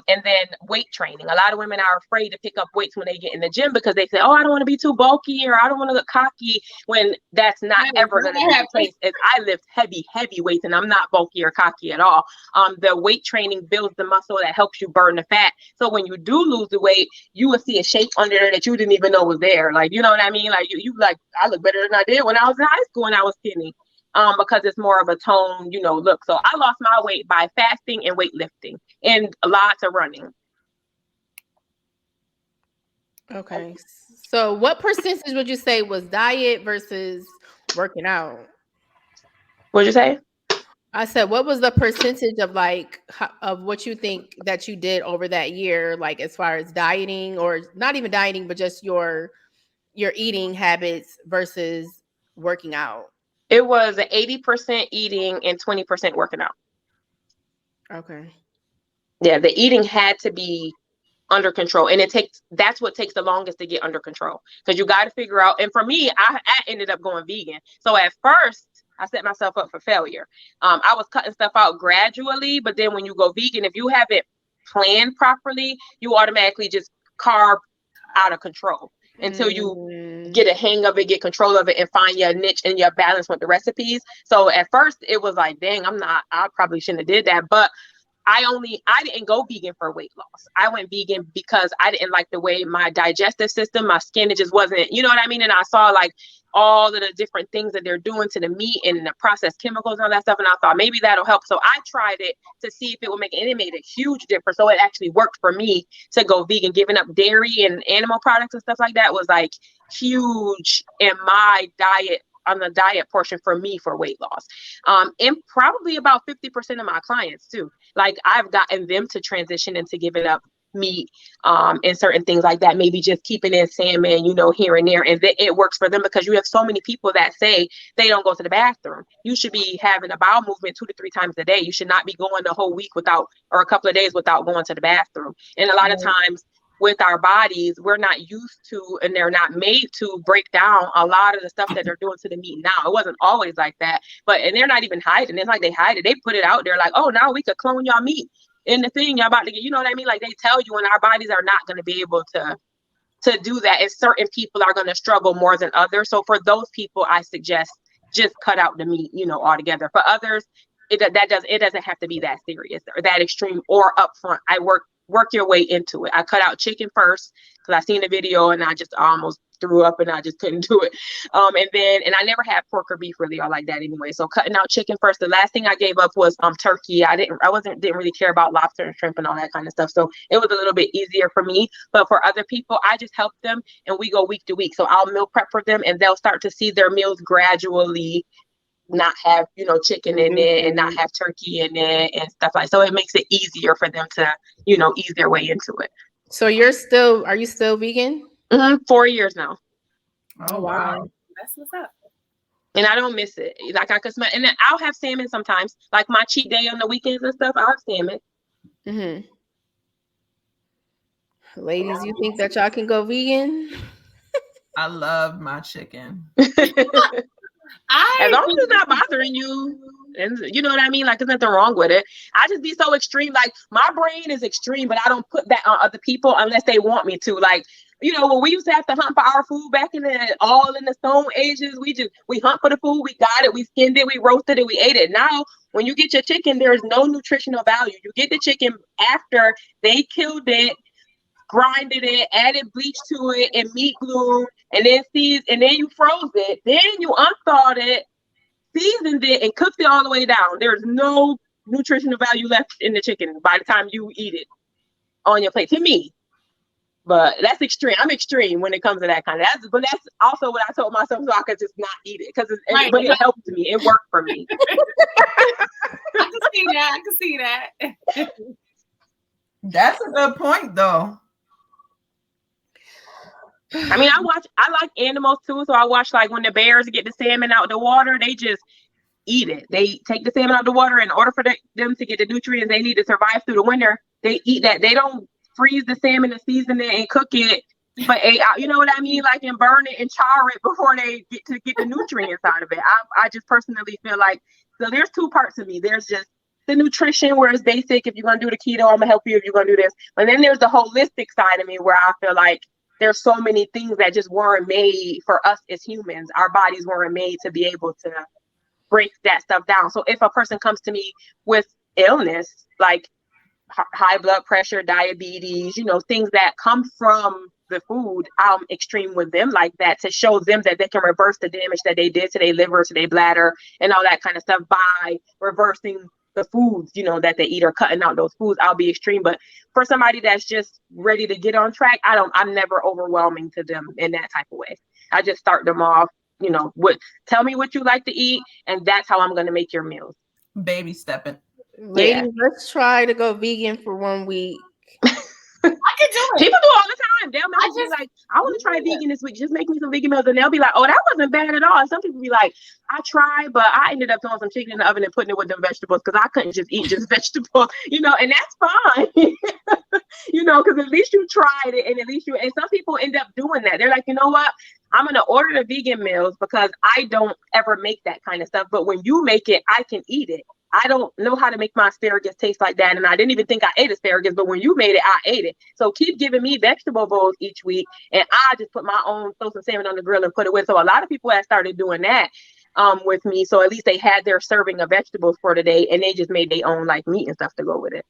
And then weight training. A lot of women are afraid to pick up weights when they get in the gym because they say, oh, I don't want to be too bulky or I don't want to look cocky, when that's not ever going to be the case. If I lift heavy weights and I'm not bulky or cocky at all. The weight training builds the muscle that helps you burn the fat. So when you do lose the weight, you will see a shape under there that you didn't even know was there. Like, you know what I mean? Like you like, I look better than I did when I was in high school and I was skinny. Because it's more of a tone, you know, look. So I lost my weight by fasting and weightlifting and lots of running. Okay. So what percentage would you say was diet versus working out? What'd you say? I said, what was the percentage of like of what you think that you did over that year, like as far as dieting, or not even dieting, but just your eating habits versus working out? It was 80% eating and 20% working out. Okay. Yeah, the eating had to be under control, and that's what takes the longest to get under control, because you got to figure out. And for me, I ended up going vegan. So at first I set myself up for failure. I was cutting stuff out gradually, but then when you go vegan, if you haven't planned properly, you automatically just carb out of control until you get a hang of it, get control of it, and find your niche and your balance with the recipes. So at first it was like, dang, I probably shouldn't have did that. But I didn't go vegan for weight loss. I went vegan because I didn't like the way my digestive system, my skin, it just wasn't, you know what I mean? And I saw like all of the different things that they're doing to the meat and the processed chemicals and all that stuff. And I thought maybe that'll help. So I tried it to see if it would make it. And it made a huge difference. So it actually worked for me to go vegan. Giving up dairy and animal products and stuff like that was like huge in my diet, on the diet portion for me, for weight loss. And probably about 50% of my clients too. Like I've gotten them to transition into giving up meat and certain things like that, maybe just keeping in salmon, you know, here and there. And it works for them because you have so many people that say they don't go to the bathroom. You should be having a bowel movement 2 to 3 times a day. You should not be going the whole week without, or a couple of days without going to the bathroom. And a lot of times with our bodies, we're not used to, and they're not made to break down a lot of the stuff that they're doing to the meat now. It wasn't always like that, and they're not even hiding. It's like they hide it. They put it out there like, oh, now we could clone y'all meat in the thing y'all about to get, you know what I mean? Like they tell you, and our bodies are not going to be able to do that. And certain people are going to struggle more than others. So for those people, I suggest just cut out the meat, you know, altogether. For others, it doesn't have to be that serious or that extreme or upfront. I work your way into it. I cut out chicken first because I seen the video and I just almost threw up and I just couldn't do it. And I never had pork or beef really or like that anyway. So cutting out chicken first. The last thing I gave up was turkey. I didn't really care about lobster and shrimp and all that kind of stuff. So it was a little bit easier for me. But for other people, I just help them and we go week to week. So I'll meal prep for them and they'll start to see their meals gradually not have, you know, chicken in it and not have turkey in it and stuff like. So it makes it easier for them to, you know, ease their way into it. So are you still vegan? 4 years now. Oh wow, that's what's up. And I don't miss it. Like I could smell, and then I'll have salmon sometimes. Like my cheat day on the weekends and stuff, I'll have salmon. Ladies, you think that y'all can go vegan? I love my chicken. As long as it's not bothering you, and you know what I mean, like there's nothing wrong with it. I just be so extreme. Like my brain is extreme, but I don't put that on other people unless they want me to. Like, you know, when we used to have to hunt for our food back in the Stone Ages, we hunt for the food, we got it, we skinned it, we roasted it, we ate it. Now, when you get your chicken, there's no nutritional value. You get the chicken after they killed it, grinded it, added bleach to it and meat glue, and then you froze it, then you unthawed it, seasoned it, and cooked it all the way down. There's no nutritional value left in the chicken by the time you eat it on your plate, to me. But that's extreme. I'm extreme when it comes to that kind of. But that's also what I told myself so I could just not eat it but it helped me. It worked for me. I can see that. I can see that. That's a good point, though. I mean, I like animals too, so I watch like when the bears get the salmon out the water, they just eat it. They take the salmon out the water in order for them to get the nutrients they need to survive through the winter. They eat that. They don't freeze the salmon and season it and cook it for 8 hours. You know what I mean? Like, and burn it and char it before they get the nutrients out of it. I just personally feel like, so there's two parts of me. There's just the nutrition where it's basic. If you're going to do the keto, I'm going to help you if you're going to do this. And then there's the holistic side of me where I feel like there's so many things that just weren't made for us as humans. Our bodies weren't made to be able to break that stuff down. So if a person comes to me with illness, like high blood pressure, diabetes, things that come from the food, I'm extreme with them like that to show them that they can reverse the damage that they did to their liver, to their bladder, and all that kind of stuff by reversing the foods, that they eat or cutting out those foods. I'll be extreme. But for somebody that's just ready to get on track, I'm never overwhelming to them in that type of way. I just start them off, tell me what you like to eat, and that's how I'm going to make your meals. Baby stepping. Ladies, let's try to go vegan for 1 week. I can do it. People do all the time. They'll message me like, I want to try vegan this week. Just make me some vegan meals. And they'll be like, oh, that wasn't bad at all. And some people be like, I tried, but I ended up throwing some chicken in the oven and putting it with the vegetables because I couldn't just eat just vegetables, and that's fine. Because at least you tried it, and at least and some people end up doing that. They're like, you know what? I'm going to order the vegan meals because I don't ever make that kind of stuff. But when you make it, I can eat it. I don't know how to make my asparagus taste like that. And I didn't even think I ate asparagus, but when you made it, I ate it. So keep giving me vegetable bowls each week. And I just put my own throw some salmon on the grill and put it with. So a lot of people have started doing that with me. So at least they had their serving of vegetables for today, and they just made their own like meat and stuff to go with it.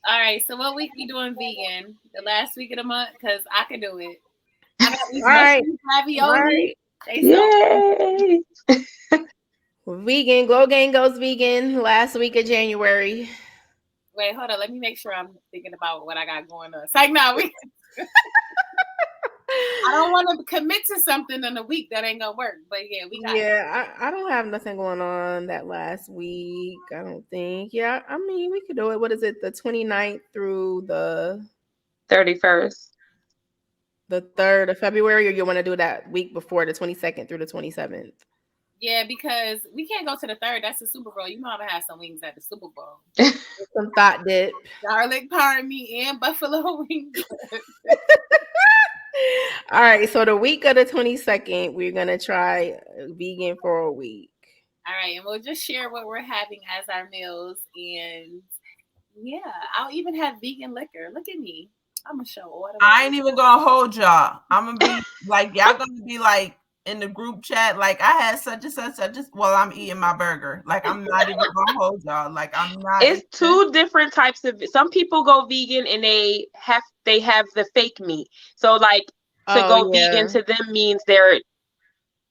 All right. So what week we doing vegan? The last week of the month? Because I can do it. I got these ravioli. Yay! Vegan. Glow Gang goes vegan last week of January. Wait, hold on. Let me make sure I'm thinking about what I got going on. It's like, no, I don't want to commit to something in a week that ain't gonna work. But yeah, we got it. I don't have nothing going on that last week. I don't think. Yeah, I mean, we could do it. What is it? The 29th through the 31st. The 3rd of February, or you want to do that week before the 22nd through the 27th? Yeah, because we can't go to the 3rd. That's the Super Bowl. You know I'm gonna have some wings at the Super Bowl. Some thought dip, garlic parmy, and buffalo wings. All right, so the week of the 22nd, we're gonna try vegan for a week. All right, and we'll just share what we're having as our meals, and yeah, I'll even have vegan liquor. Look at me. I'm gonna show order. I ain't even gonna hold y'all. I'm gonna be like, y'all gonna be like in the group chat, like I had such and such. Well, I'm eating my burger. Like I'm not even gonna hold y'all. Like I'm not. It's two different types of. Some people go vegan and they have the fake meat. So like to go vegan to them means they're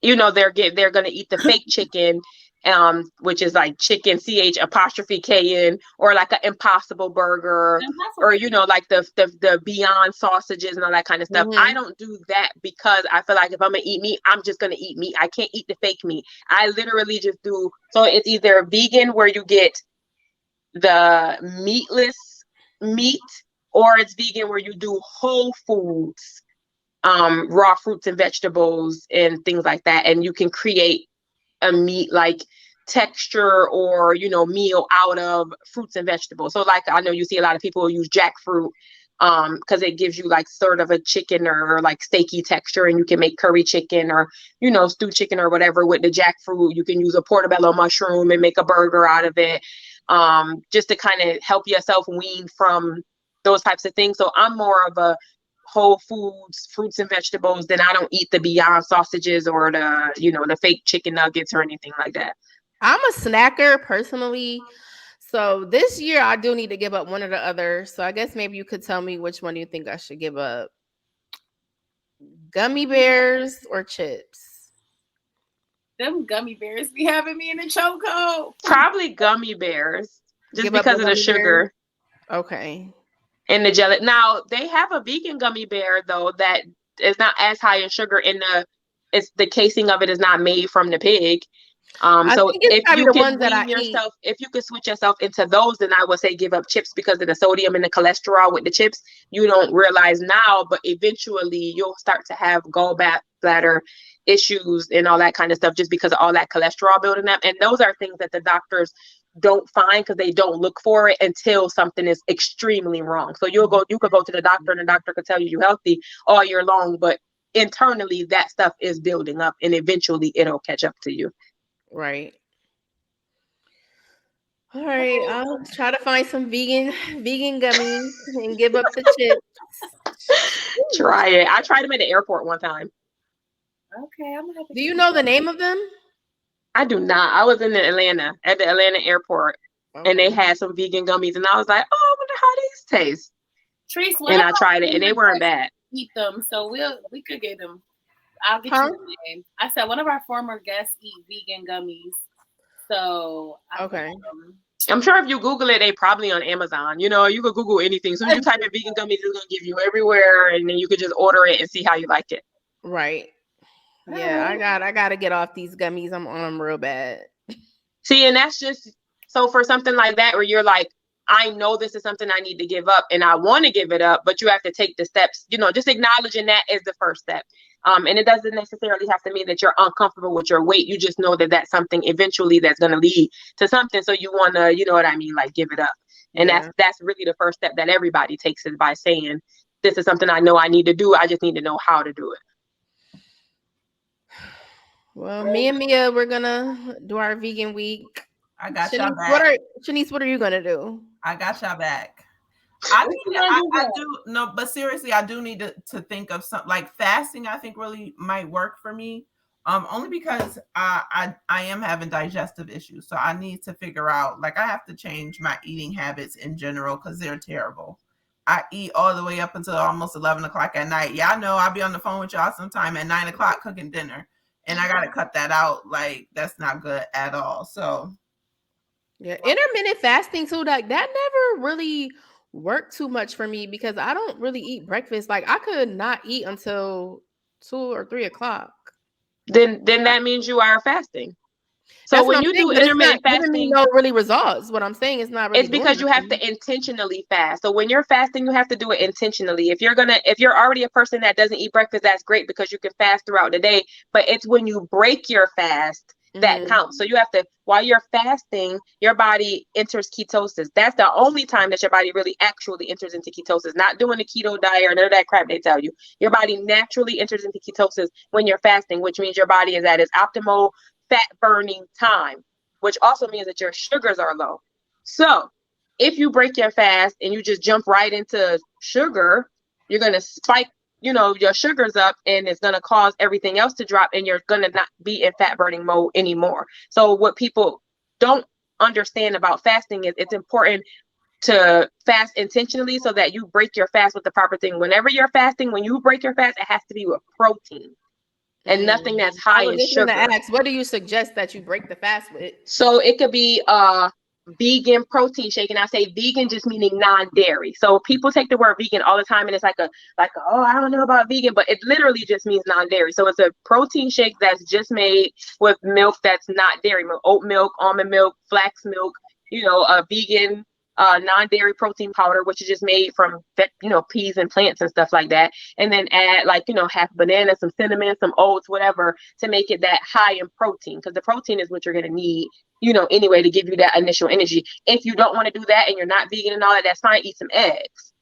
gonna eat the fake chicken. Which is like chicken CH''K''N, or like an Impossible Burger, or like the Beyond sausages and all that kind of stuff. I don't do that because I feel like if I'm gonna eat meat, I'm just gonna eat meat. I can't eat the fake meat. I literally just do. So it's either vegan where you get the meatless meat, or it's vegan where you do whole foods, raw fruits and vegetables and things like that, and you can create a meat like texture or meal out of fruits and vegetables. So like I know you see a lot of people use jackfruit because it gives you like sort of a chicken or like steaky texture, and you can make curry chicken or stewed chicken or whatever with the jackfruit. You can use a portobello mushroom and make a burger out of it, just to kind of help yourself wean from those types of things. So I'm more of a whole foods, fruits and vegetables. Then I don't eat the Beyond sausages or the fake chicken nuggets or anything like that. I'm a snacker personally. So this year I do need to give up one or the other. So I guess maybe you could tell me which one you think I should give up. Gummy bears or chips? Them gummy bears be having me in a chokehold. Probably gummy bears, just because of the sugar. Okay. And the jelly. Now they have a vegan gummy bear though that is not as high in sugar. It's the casing of it is not made from the pig. I So think it's if probably you the can ones that I eat. if you could switch yourself into those, then I would say give up chips because of the sodium and the cholesterol with the chips. You don't realize now, but eventually you'll start to have gallbladder issues and all that kind of stuff just because of all that cholesterol building up. And those are things that the doctors don't find because they don't look for it until something is extremely wrong. So you could go to the doctor and the doctor could tell you you're healthy all year long, but internally that stuff is building up and eventually it'll catch up to you. Right. All right. I'll try to find some vegan gummies and give up the chips. Try it. I tried them at the airport one time. Okay, I'm gonna have to. Do you know the name of them? I do not. I was in Atlanta at the Atlanta airport and they Okay. had some vegan gummies and I was like, oh, I wonder how these taste. Trees, And I tried it and they weren't bad. Eat them, so we could get them. I'll get Huh? you the name. I said one of our former guests eat vegan gummies, so Okay. I'm sure if you Google it, they probably on Amazon. You know, you could Google anything. So you type in vegan gummies, it's gonna give you everywhere, and then you could just order it and see how you like it. Right. Yeah, I gotta get off these gummies. I'm on them real bad. See, and that's just so for something like that where you're like, I know this is something I need to give up and I want to give it up, but you have to take the steps, you know, just acknowledging that is the first step. And it doesn't necessarily have to mean that you're uncomfortable with your weight. You just know that that's something eventually that's going to lead to something. So you want to, you know what I mean? Like give it up. And that's really the first step that everybody takes is by saying, this is something I know I need to do. I just need to know how to do it. Well, me and Mia, we're gonna do our vegan week. I got Shanice, y'all back. Shanice, what are you gonna do? I got y'all back. I do no, but seriously, I do need to think of something like fasting. I think really might work for me. Only because I am having digestive issues, so I need to figure out like I have to change my eating habits in general because they're terrible. I eat all the way up until almost 11 o'clock at night. Yeah, I know I'll be on the phone with y'all sometime at 9 o'clock cooking dinner, and I gotta cut that out. Like that's not good at all. So Yeah, intermittent fasting too. Like that never really worked too much for me because I don't really eat breakfast. Like I could not eat until 2 or 3 o'clock. Then that means you are fasting. So That's what when I'm you saying, do but it's intermittent not giving me fasting, no really results. What I'm saying is not really. it's because you have to intentionally fast. So when you're fasting, you have to do it intentionally. If you're already a person that doesn't eat breakfast, that's great because you can fast throughout the day. But it's when you break your fast that counts. So you have to, while you're fasting, your body enters ketosis. That's the only time that your body really actually enters into ketosis. Not doing the keto diet or none of that crap they tell you. Your body naturally enters into ketosis when you're fasting, which means your body is at its optimal fat burning time, which also means that your sugars are low. So if you break your fast and you just jump right into sugar, you're going to spike, your sugars up and it's going to cause everything else to drop and you're going to not be in fat burning mode anymore. So what people don't understand about fasting is it's important to fast intentionally so that you break your fast with the proper thing. Whenever you're fasting, when you break your fast, it has to be with protein and nothing that's high in sugar. Ask, what do you suggest that you break the fast with? So it could be vegan protein shake, and I say vegan just meaning non-dairy. So people take the word vegan all the time, and it's like oh, I don't know about vegan, but it literally just means non-dairy. So it's a protein shake that's just made with milk that's not dairy milk, oat milk, almond milk, flax milk. A vegan non-dairy protein powder, which is just made from peas and plants and stuff like that, and then add half banana, some cinnamon, some oats, whatever, to make it that high in protein, because the protein is what you're going to need anyway to give you that initial energy. If you don't want to do that and you're not vegan and all that, that's fine. Eat some eggs,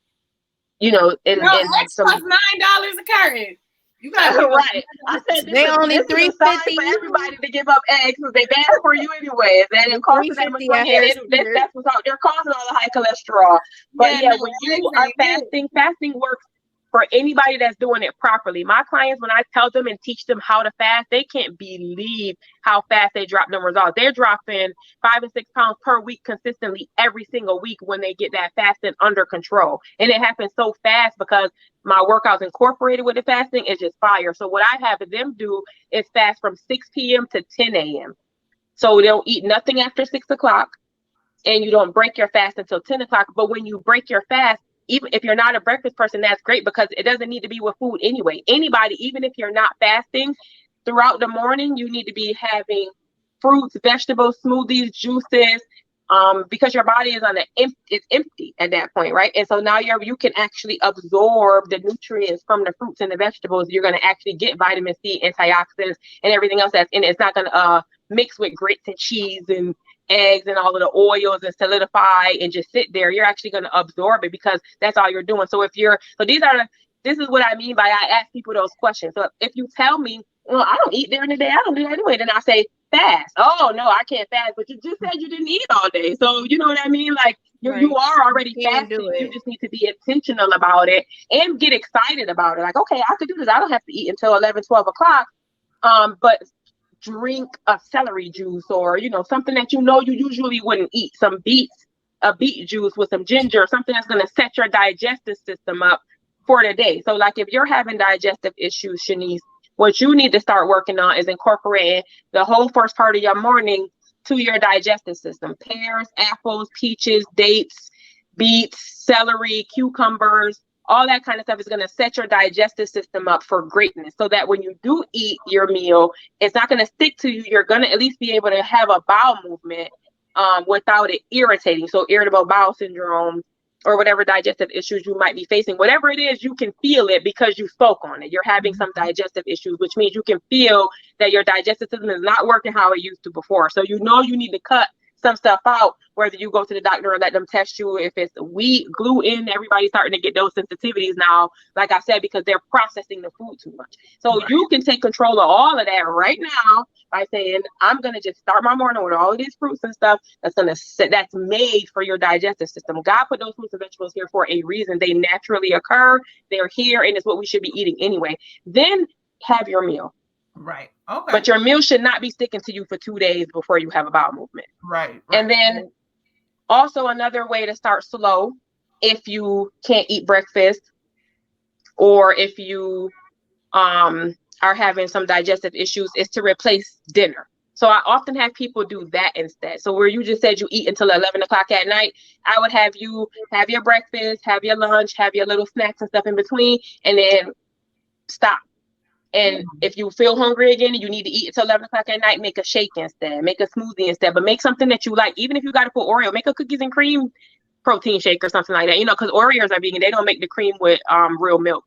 and eggs some plus $9 a carton. You got right. I said they only $3.50 for everybody to give up eggs because they bad for you anyway. That didn't cost that much money. That's what's out. They're causing all the high cholesterol. But when you are fasting works for anybody that's doing it properly. My clients, when I tell them and teach them how to fast, they can't believe how fast they drop them results. They're dropping 5 and 6 pounds per week consistently every single week when they get that fasting under control. And it happens so fast because my workouts incorporated with the fasting is just fire. So what I have them do is fast from 6 p.m. to 10 a.m. So they'll eat nothing after 6 o'clock and you don't break your fast until 10 o'clock. But when you break your fast, even if you're not a breakfast person, that's great because it doesn't need to be with food anyway. Anybody, even if you're not fasting, throughout the morning, you need to be having fruits, vegetables, smoothies, juices, because your body is it's empty at that point, right? And so now you can actually absorb the nutrients from the fruits and the vegetables. You're going to actually get vitamin C, antioxidants, and everything else that's in it. It's not going to mix with grits and cheese and eggs and all of the oils and solidify and just sit there. You're actually going to absorb it because that's all you're doing. So this is what I mean by I ask people those questions. So if you tell me, well, I don't eat during the day, I don't do that anyway, then I say fast. Oh no, I can't fast, but you just said you didn't eat all day. So you know what I mean? Like you are already fasting. You just need to be intentional about it and get excited about it. Like, okay, I could do this. I don't have to eat until 11, 12 o'clock. But drink a celery juice or, something that you usually wouldn't eat. Some beets, a beet juice with some ginger, something that's going to set your digestive system up for the day. So like if you're having digestive issues, Shanice, what you need to start working on is incorporating the whole first part of your morning to your digestive system. Pears, apples, peaches, dates, beets, celery, cucumbers, all that kind of stuff is going to set your digestive system up for greatness so that when you do eat your meal, it's not going to stick to you. You're going to at least be able to have a bowel movement without it irritating. So irritable bowel syndrome or whatever digestive issues you might be facing, whatever it is, you can feel it because you spoke on it. You're having some digestive issues, which means you can feel that your digestive system is not working how it used to before. So you need to cut some stuff out, whether you go to the doctor or let them test you if it's wheat, gluten. Everybody's starting to get those sensitivities now, like I said, because they're processing the food too much. So you can take control of all of that right now by saying, I'm going to just start my morning with all of these fruits and stuff that's made for your digestive system. God put those fruits and vegetables here for a reason. They naturally occur. They're here, and it's what we should be eating anyway. Then have your meal. Right. Okay. But your meal should not be sticking to you for 2 days before you have a bowel movement. Right. And then also another way to start slow, if you can't eat breakfast or if you are having some digestive issues, is to replace dinner. So I often have people do that instead. So where you just said you eat until 11 o'clock at night, I would have you have your breakfast, have your lunch, have your little snacks and stuff in between, and then stop. And if you feel hungry again and you need to eat until 11 o'clock at night, make a shake instead, make a smoothie instead, but make something that you like. Even if you got to put Oreo, make a cookies and cream protein shake or something like that, because Oreos are vegan. They don't make the cream with real milk.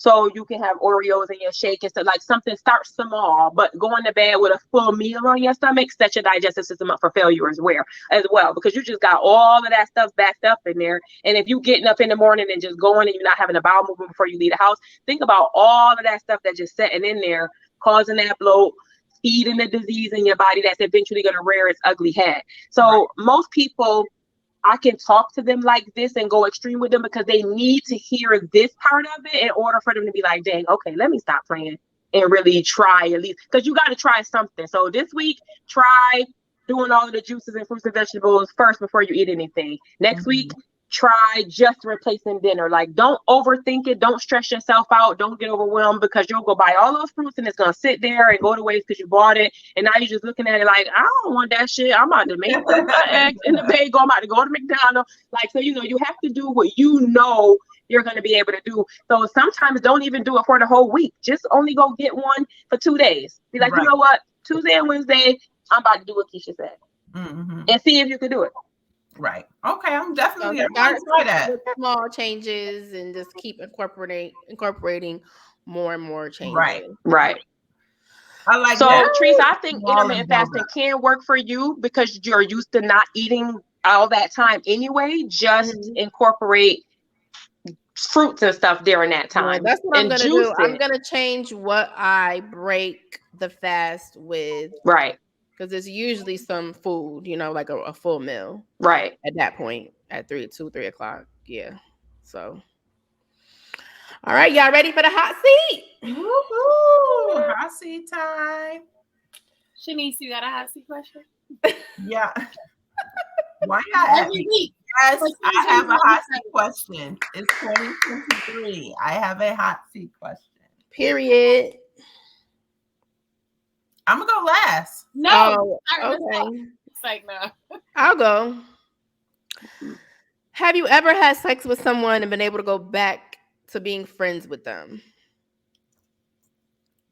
So you can have Oreos in your shake and stuff, like something. Start small, but going to bed with a full meal on your stomach, set your digestive system up for failure as well, because you just got all of that stuff backed up in there. And if you getting up in the morning and just going and you're not having a bowel movement before you leave the house, think about all of that stuff that's just sitting in there, causing that bloat, feeding the disease in your body that's eventually going to rear its ugly head. So most people, I can talk to them like this and go extreme with them because they need to hear this part of it in order for them to be like, dang, okay, let me stop playing and really try at least, because you got to try something. So this week, try doing all of the juices and fruits and vegetables first before you eat anything. Next week, try just replacing dinner. Like, don't overthink it. Don't stress yourself out. Don't get overwhelmed, because you'll go buy all those fruits and it's going to sit there and go to waste because you bought it. And now you're just looking at it like, I don't want that shit. I'm about to make some eggs in the bagel. I'm about to go to McDonald's. Like, so, you have to do what you're going to be able to do. So sometimes don't even do it for the whole week. Just only go get one for 2 days. Be like, you know what? Tuesday and Wednesday, I'm about to do what Kecia said. And see if you can do it. Right. Okay. I'm definitely going to try that. With small changes and just keep incorporating more and more changes. Right. I like that. So, Teresa, I think intermittent fasting can work for you because you're used to not eating all that time anyway. Just incorporate fruits and stuff during that time. Right, that's what I'm going to do. I'm going to change what I break the fast with. Right. Because there's usually some food, like a full meal. Right. At that point, at 3 o'clock. Yeah. So. All right. Y'all ready for the hot seat? Woo-hoo. Hot seat time. Shanice, you got a hot seat question? Yeah. Why not? Every week. Yes, I have a hot seat question. It's 2023. I have a hot seat question. Period. I'm gonna go last. No. Okay. It's like no. I'll go. Have you ever had sex with someone and been able to go back to being friends with them?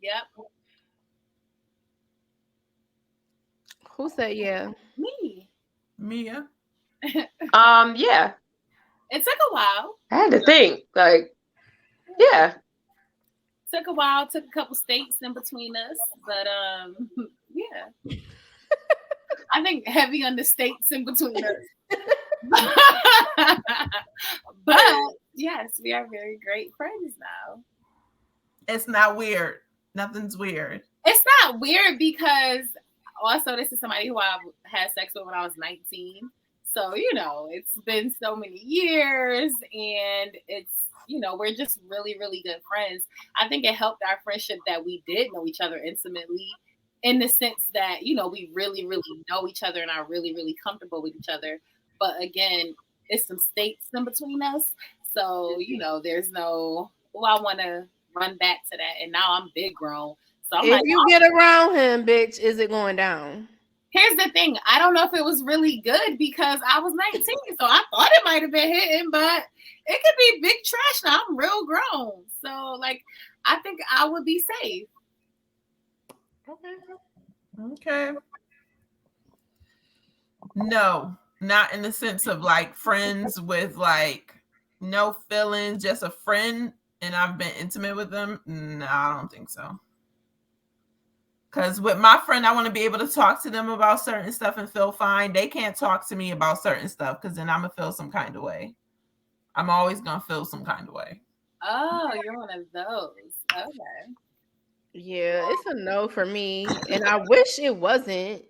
Yep. Who said yeah? Me. Mia. Yeah. It took a while. I had to think. Like, yeah. Took a while. Took a couple states in between us, but yeah. I think heavy on the states in between us. But yes, we are very great friends now. It's not weird. Nothing's weird. It's not weird because also this is somebody who I had sex with when I was 19. So, you know, it's been so many years and it's, you know, we're just really, really good friends. I think it helped our friendship that we did know each other intimately in the sense that, you know, we really, really know each other and are really, really comfortable with each other. But again, it's some states in between us. So, you know, there's no, I want to run back to that. And now I'm big grown. So I'm If like, you get around him, bitch, is it going down? here's the thing. I don't know if it was really good because I was 19. So I thought it might have been hitting, but it could be big trash now. I'm real grown. So, like, I think I would be safe. Okay. No, not in the sense of like friends with like no feelings, just a friend, and I've been intimate with them. No, I don't think so. Because with my friend, I want to be able to talk to them about certain stuff and feel fine. They can't talk to me about certain stuff because then I'm going to feel some kind of way. I'm always going to feel some kind of way. Oh, you're one of those. Okay. Yeah, it's a no for me. And I wish it wasn't.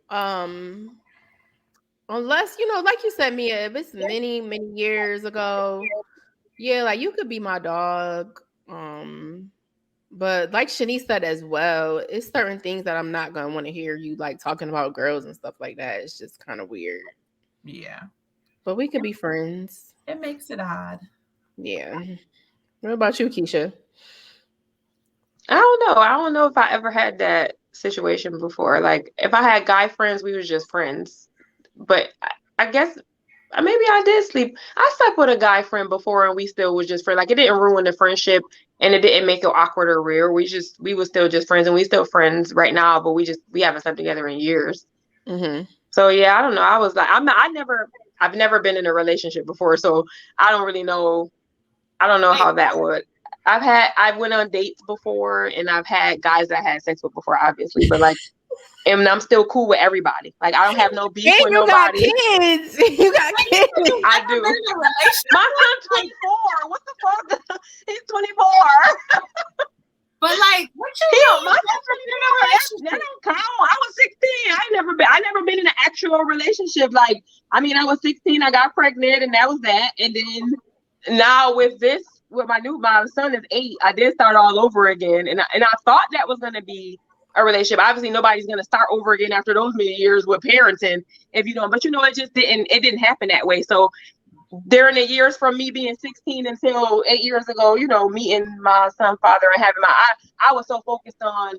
Unless, you know, like you said, Mia, if it's many, many years ago, yeah, like you could be my dog. But like Shanice said as well, it's certain things that I'm not gonna want to hear you like talking about girls and stuff like that. It's just kind of weird. Yeah. But we could be friends. It makes it odd. Yeah. What about you, Kecia? I don't know. I don't know if I ever had that situation before. Like, if I had guy friends, we was just friends. But I guess maybe I did sleep. I slept with a guy friend before, and we still was just friends. Like, it didn't ruin the friendship, and it didn't make it awkward or weird. We were still just friends, and we still friends right now. But we haven't slept together in years. Mm-hmm. So yeah, I don't know. I was like, I've never been in a relationship before, so I don't really know. I don't know how that would. I've went on dates before, and I've had guys that I had sex with before, obviously, but like, and I'm still cool with everybody. Like, I don't have no beef And with you got nobody. kids. You got kids. I do. My son's 24. What the fuck? He's 24. But like, what you know? My son's 24. That don't count. I was 16. I never been in an actual relationship. Like, I mean, I was 16. I got pregnant, and that was that. And then now with my son is 8. I did start all over again, and I thought that was gonna be a relationship. Obviously, nobody's gonna start over again after those many years with parenting if you don't. But you know, it didn't happen that way. So during the years from me being 16 until 8 years ago, you know, meeting my son's father and having I was so focused on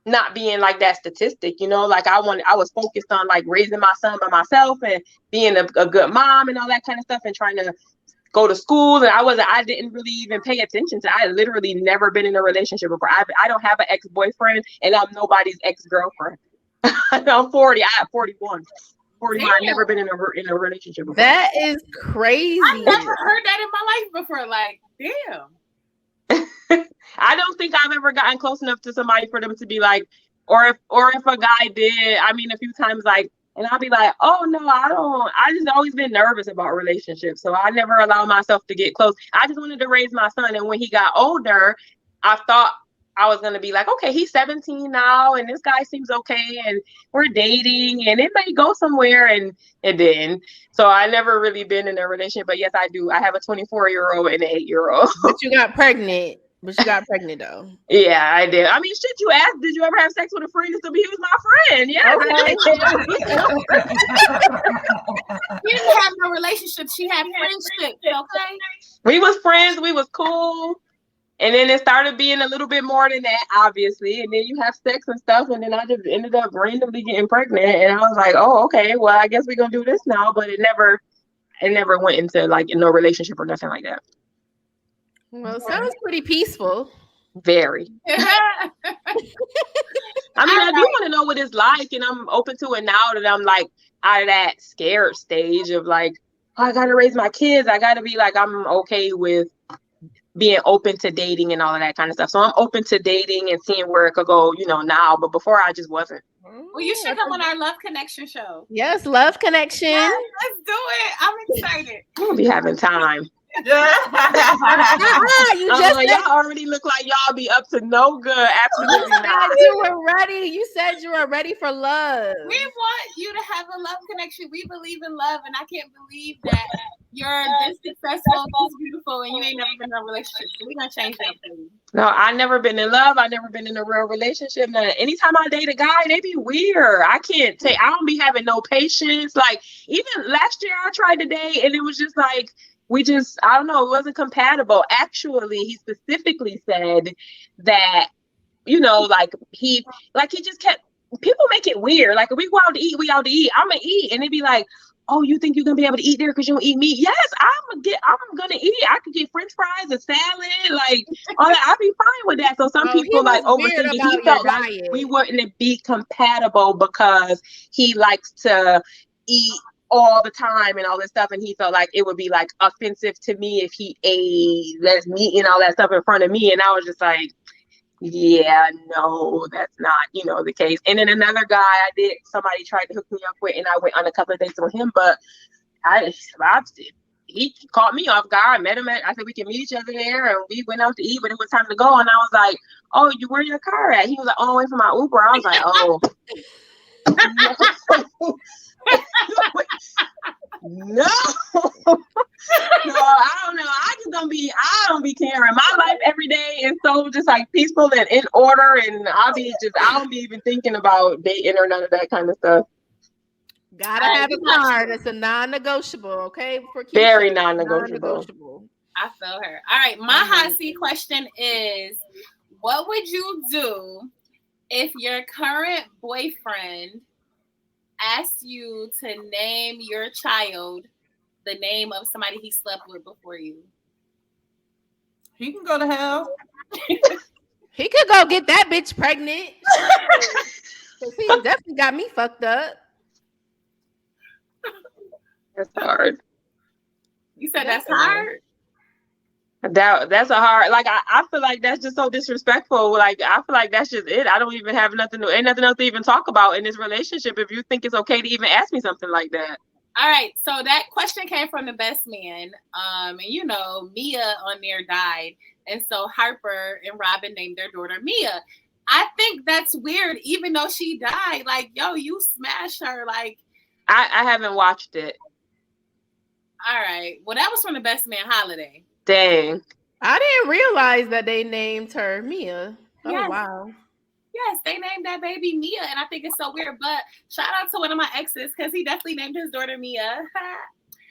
not being like that statistic, you know, like I was focused on like raising my son by myself and being a good mom and all that kind of stuff and trying to go to school. And I didn't really even pay attention to. I literally never been in a relationship before. I don't have an ex-boyfriend, and I'm nobody's ex-girlfriend. I'm 40. I have 41. 41. I've never been in a relationship before. That is crazy. I never heard that in my life before. Like, damn. I don't think I've ever gotten close enough to somebody for them to be like, or if a guy did, I mean, a few times, like, and I'll be like, oh no, I don't. I just always been nervous about relationships, so I never allow myself to get close. I just wanted to raise my son, and when he got older, I thought I was gonna be like, okay, he's 17 now, and this guy seems okay, and we're dating, and it may go somewhere, and it didn't. So I never really been in a relationship, but yes, I do. I have a 24-year-old and an 8-year-old. But you got pregnant. Though. Yeah, I did. I mean, shit, you asked, did you ever have sex with a friend? So he was my friend. Yeah. Okay. She didn't have no relationship. She had friendship. Okay. We was friends. We was cool. And then it started being a little bit more than that, obviously. And then you have sex and stuff. And then I just ended up randomly getting pregnant. And I was like, oh, okay, well, I guess we're going to do this now. But it never I never went into like no relationship or nothing like that. Well, sounds pretty peaceful. Very. Yeah. I mean, I do want to know what it's like, and I'm open to it now that I'm like out of that scared stage of like, oh, I gotta raise my kids. I gotta be like, I'm okay with being open to dating and all of that kind of stuff. So I'm open to dating and seeing where it could go, now. But before I just wasn't. Well, you should come on our Love Connection show. Yes, Love Connection. Yes, let's do it. I'm excited. I'm gonna be having time. You just said, y'all already look like y'all be up to no good. Absolutely not. you were ready. You said you were ready for love. We want you to have a love connection. We believe in love, and I can't believe that you're this successful, this beautiful, and you ain't never been in a relationship. So we're gonna change that for you. No, I never been in love. I never been in a real relationship. Now, anytime I date a guy, they be weird. I don't be having no patience. Like even last year I tried to date and it was just like I don't know, it wasn't compatible. Actually, he specifically said that, he just kept, people make it weird. Like if we go out to eat, we out to eat. I'm gonna eat. And it'd be like, oh, you think you're gonna be able to eat there because you don't eat meat? Yes, I'm gonna eat. I could get French fries, a salad, like all that. I'd be fine with that. So some people like overthink it. He felt like we wouldn't be compatible because he likes to eat all the time and all this stuff, and he felt like it would be like offensive to me if he ate less meat and all that stuff in front of me. And I was just like, yeah, no, that's not, the case. And then another guy somebody tried to hook me up with, and I went on a couple of dates with him, but he caught me off guard. I met him I said we can meet each other there, and we went out to eat, but it was time to go, and I was like, oh, where your car at? He was like, oh, wait for my Uber. I was like, oh. No. No, I don't know. I don't be caring. My life every day is so just like peaceful and in order, and I don't be even thinking about dating or none of that kind of stuff. Gotta have a car. That's a non-negotiable, okay? For Kecia. Very non-negotiable. I feel her. All right, my hot seat question is, what would you do if your current boyfriend asked you to name your child the name of somebody he slept with before you? He can go to hell. He could go get that bitch pregnant. He definitely got me fucked up. That's hard. You said that's hard? That's a hard, like, I feel like that's just so disrespectful. Like, I feel like that's just it. I don't even have ain't nothing else to even talk about in this relationship if you think it's okay to even ask me something like that. All right, so that question came from the best man. And Mia on there died. And so Harper and Robin named their daughter Mia. I think that's weird, even though she died. Like, yo, you smashed her. Like, I haven't watched it. All right. Well, that was from the best man holiday. Dang. I didn't realize that they named her Mia. Oh, yes. wow. Yes, they named that baby Mia, and I think it's so weird. But shout out to one of my exes because he definitely named his daughter Mia.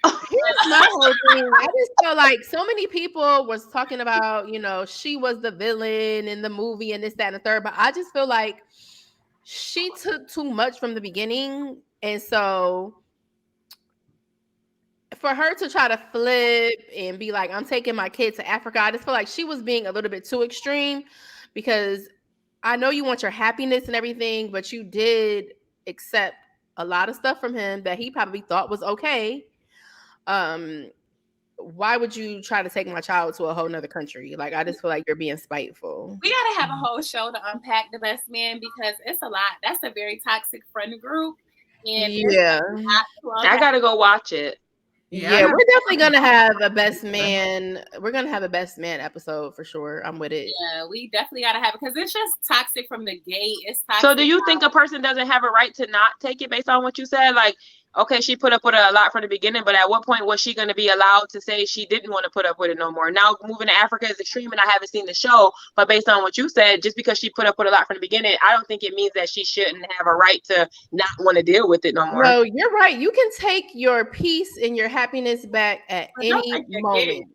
Here's my whole thing. I just feel like so many people was talking about, she was the villain in the movie and this, that, and the third. But I just feel like she took too much from the beginning. And so for her to try to flip and be like, I'm taking my kid to Africa, I just feel like she was being a little bit too extreme, because I know you want your happiness and everything, but you did accept a lot of stuff from him that he probably thought was okay. Why would you try to take my child to a whole nother country? Like, I just feel like you're being spiteful. We got to have a whole show to unpack the best man, because it's a lot. That's a very toxic friend group. And yeah, I got to go watch it. Yeah, we're definitely gonna have a best man. We're gonna have a best man episode for sure. I'm with it. Yeah, we definitely gotta have it, because it's just toxic from the gate. It's toxic. So, do you think a person doesn't have a right to not take it based on what you said? Like, okay, she put up with it a lot from the beginning, but at what point was she going to be allowed to say she didn't want to put up with it no more? Now, moving to Africa is extreme, and I haven't seen the show, but based on what you said, just because she put up with a lot from the beginning, I don't think it means that she shouldn't have a right to not want to deal with it no more. No, you're right. You can take your peace and your happiness back at any moment.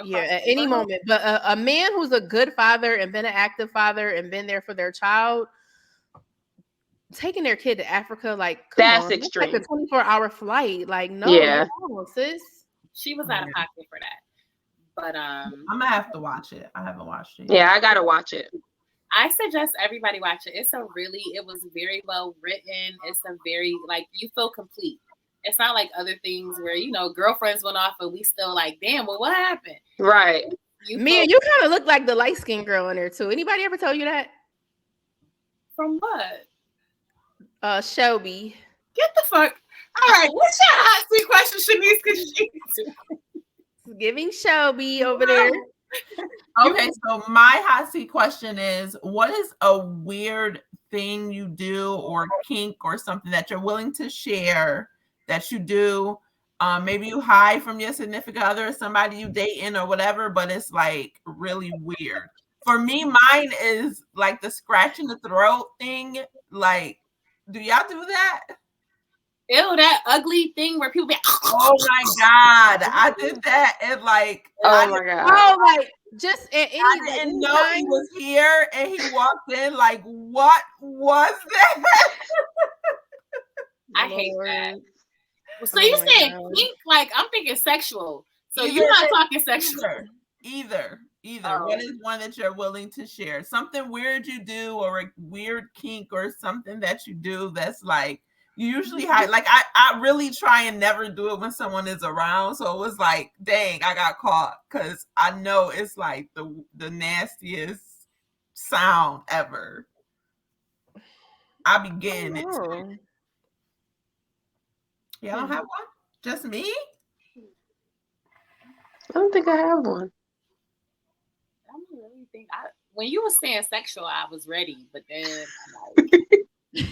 Yeah, at any moment. But a man who's a good father and been an active father and been there for their child, taking their kid to Africa, like, come That's on, it's like extreme. a 24-hour flight. Like, no, Yeah. no, sis. She was out of pocket for that. But I'm gonna have to watch it. I haven't watched it yet. Yeah, I gotta watch it. I suggest everybody watch it. It was very well written. It's a very, like, you feel complete. It's not like other things where, you know, girlfriends went off and we still like, damn, well, what happened? Right. Mia, you kind of look like the light-skinned girl in there too. Anybody ever tell you that? From what? Shelby. Get the fuck. All right, what's your hot seat question, Shanice? Because you Giving Shelby over there. Okay, so my hot seat question is, what is a weird thing you do or kink or something that you're willing to share that you do? Maybe you hide from your significant other or somebody you dating or whatever, but it's like really weird. For me, mine is like the scratching the throat thing. Like, do y'all do that? Ew, that ugly thing where people be, oh my God, I did that and like, oh my God. Oh, like just at any, I didn't know he was here and he walked in like, what was that? I hate that. So you saying kink? Like, I'm thinking sexual. So you're not talking sexual. Either. What is one that you're willing to share? Something weird you do, or a weird kink, or something that you do that's like, you usually hide. Like, I really try and never do it when someone is around. So it was like, dang, I got caught, because I know it's like the nastiest sound ever. I be getting it too. Y'all don't have one? Just me? I don't think I have one. I don't really think when you were saying sexual, I was ready, but then you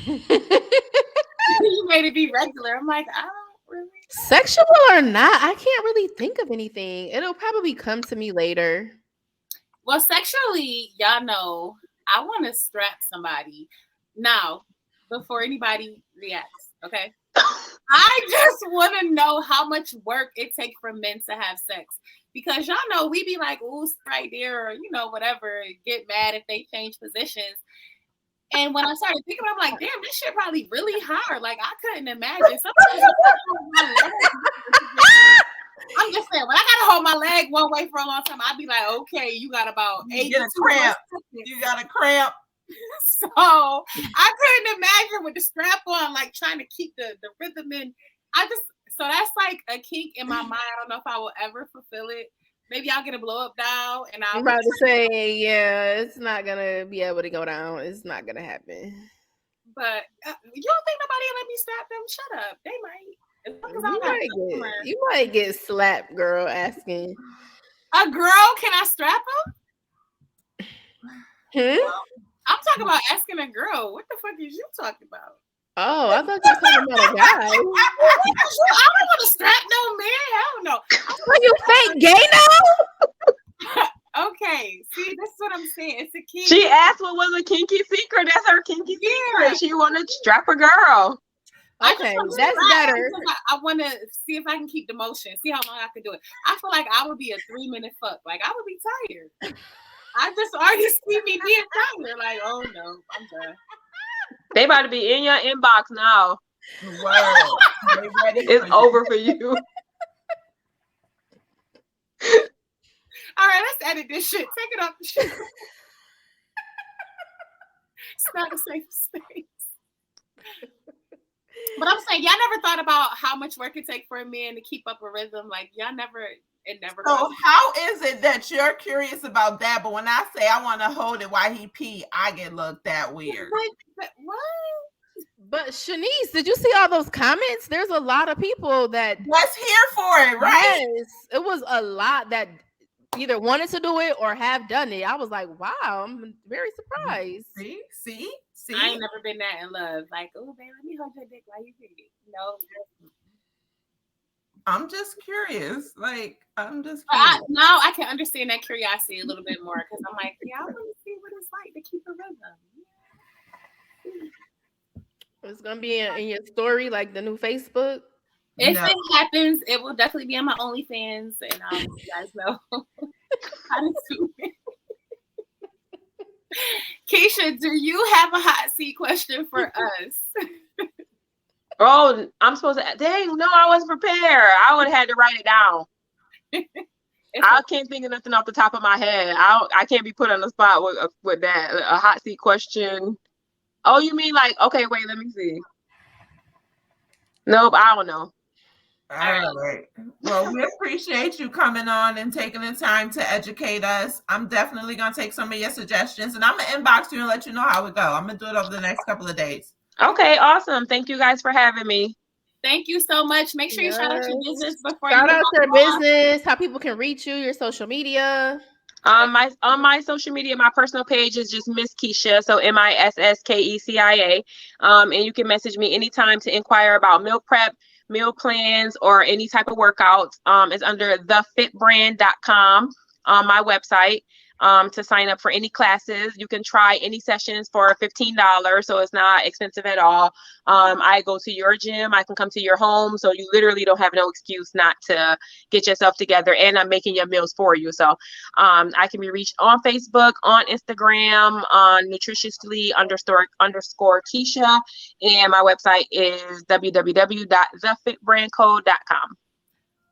made it be regular. I'm like, I don't really know. Sexual or not, I can't really think of anything. It'll probably come to me later. Well, sexually, y'all know I want to strap somebody. Now, before anybody reacts, okay? I just want to know how much work it takes for men to have sex. Because y'all know we be like, ooh, right there, or, you know, whatever, get mad if they change positions. And when I started thinking, I'm like, damn, this shit probably really hard. Like, I couldn't imagine. Sometimes I'm just saying, when I gotta hold my leg one way for a long time, I'd be like, okay, you got about 8 You get a cramp. You got a cramp. So I couldn't imagine with the strap on, like trying to keep the rhythm in. So that's like a kink in my mind. I don't know if I will ever fulfill it. Maybe I'll get a blow up doll, and I'm about to say, yeah, it's not gonna be able to go down. It's not gonna happen. But you don't think nobody will let me strap them? Shut up. They might. As long as You might get slapped, girl. Asking a girl, can I strap them? I'm talking about asking a girl. What the fuck is you talking about? Oh, I thought you were talking about a guy. I don't want to strap no man. Hell no. Are you fake gay now? Okay. See, this is what I'm saying. It's a kink. She asked what was a kinky secret. That's her kinky secret. She wanted to strap a girl. Okay, that's better. I want to see if I can keep the motion. See how long I can do it. I feel like I would be a 3-minute fuck. Like, I would be tired. I just already see me being tired. Like, oh no, I'm done. They about to be in your inbox now. Wow. It's over for you. All right, let's edit this shit. Take it off the shit. It's not a safe space. But I'm saying, y'all never thought about how much work it takes for a man to keep up a rhythm? Like, y'all never, it never. So how is it that you're curious about that, but when I say I want to hold it while he pee, I get looked at weird? But what? But Shanice, did you see all those comments? There's a lot of people that was here for it, right? Yes, it was a lot that either wanted to do it or have done it. I was like, wow, I'm very surprised. See? I ain't never been that in love. Like, oh, babe, let me hold your dick while you pee. No. I'm just curious. Like, I'm just curious. Now I can understand that curiosity a little bit more, because I'm like, yeah, I want to see what it's like to keep a rhythm. It's gonna be in your story, like the new Facebook. If it happens, it will definitely be on my OnlyFans, and I'll let you guys know how to do it. Kecia, do you have a hot seat question for us? Oh, I'm supposed to. Dang, no, I wasn't prepared. I would have had to write it down. I can't think of nothing off the top of my head. I can't be put on the spot with that. A hot seat question. Oh, you mean like, okay, wait, let me see. Nope, I don't know. All right. Well, we appreciate you coming on and taking the time to educate us. I'm definitely going to take some of your suggestions, and I'm going to inbox you and let you know how it go. I'm going to do it over the next couple of days. Okay, awesome. Thank you guys for having me. Thank you so much. Make sure you shout out your business before shout you out your business, how people can reach you, your social media. On my social media, my personal page is just Miss Kecia, so MissKecia. And you can message me anytime to inquire about meal prep, meal plans, or any type of workouts. It's under thefitbrand.com on my website. To sign up for any classes. You can try any sessions for $15, so it's not expensive at all. I go to your gym, I can come to your home, so you literally don't have no excuse not to get yourself together, and I'm making your meals for you. So I can be reached on Facebook, on Instagram, on nutritiously_Kecia, and my website is www.thefitbrandcode.com.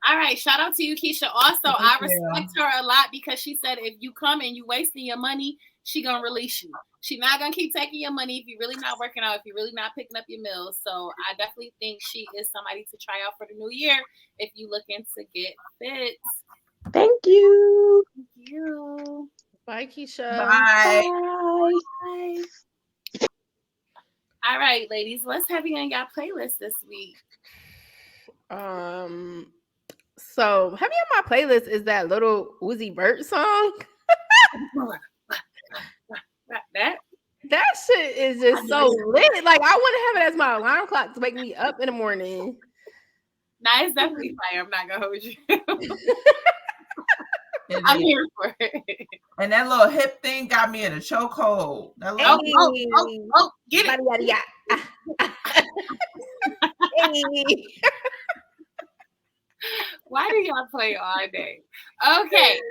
All right, shout out to you, Kecia. Also, I respect her a lot because she said if you come and you wasting your money, she gonna release you. She's not gonna keep taking your money if you're really not working out, if you're really not picking up your meals. So I definitely think she is somebody to try out for the new year if you looking to get fit. Thank you. Thank you. Bye, Kecia. Bye. Bye. All right, ladies, what's heavy on your playlist this week? So heavy on my playlist is that little Uzi Vert song. That shit is just so lit. Like I want to have it as my alarm clock to wake me up in the morning. Nah, it's definitely fire. I'm not gonna hold you. I'm here for it. And that little hip thing got me in a chokehold. Oh, get it. Hey. Why do y'all play all day? Okay.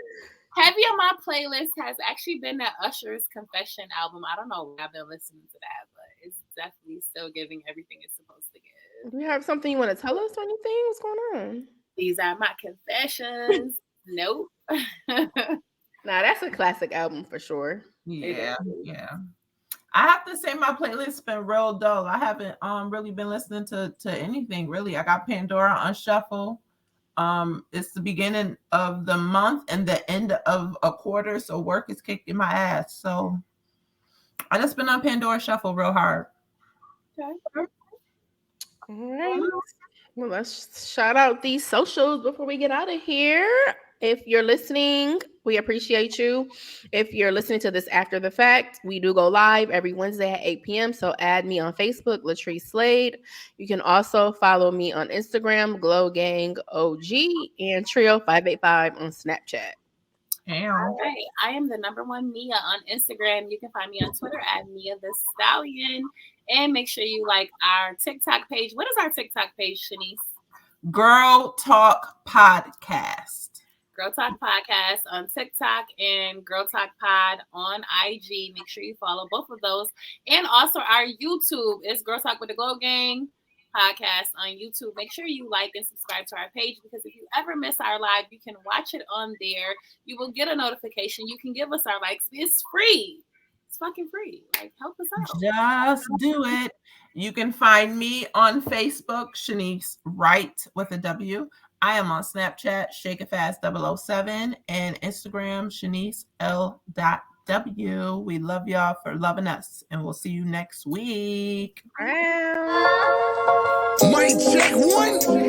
Heavy on my playlist has actually been that Usher's Confession album. I don't know why I've been listening to that, but it's definitely still giving everything it's supposed to give. Do you have something you want to tell us or anything? What's going on? These are my confessions. Nope. Nah, that's a classic album for sure. Yeah. I have to say my playlist's been real dull. I haven't really been listening to anything really. I got Pandora on shuffle. It's the beginning of the month and the end of a quarter, so work is kicking my ass. So I just been on Pandora shuffle real hard. Okay. All right. Well, let's shout out these socials before we get out of here. If you're listening, we appreciate you. If you're listening to this after the fact, we do go live every Wednesday at 8 p.m. So add me on Facebook, Latrice Slade. You can also follow me on Instagram, Glow Gang OG, and Trio 585 on Snapchat. All right. I am the #1 Mia on Instagram. You can find me on Twitter at Mia the Stallion. And make sure you like our TikTok page. What is our TikTok page, Shanice? Girl Talk Podcast. Girl Talk Podcast on TikTok and Girl Talk Pod on IG. Make sure you follow both of those. And also our YouTube is Girl Talk with the Glow Gang Podcast on YouTube. Make sure you like and subscribe to our page because if you ever miss our live, you can watch it on there. You will get a notification. You can give us our likes. It's free. It's fucking free. Like, help us out. Just do it. You can find me on Facebook, Shanice Wright with a W. I am on Snapchat, Shake It Fast 007, and Instagram, Shanice L.W. We love y'all for loving us, and we'll see you next week. Mic check 1.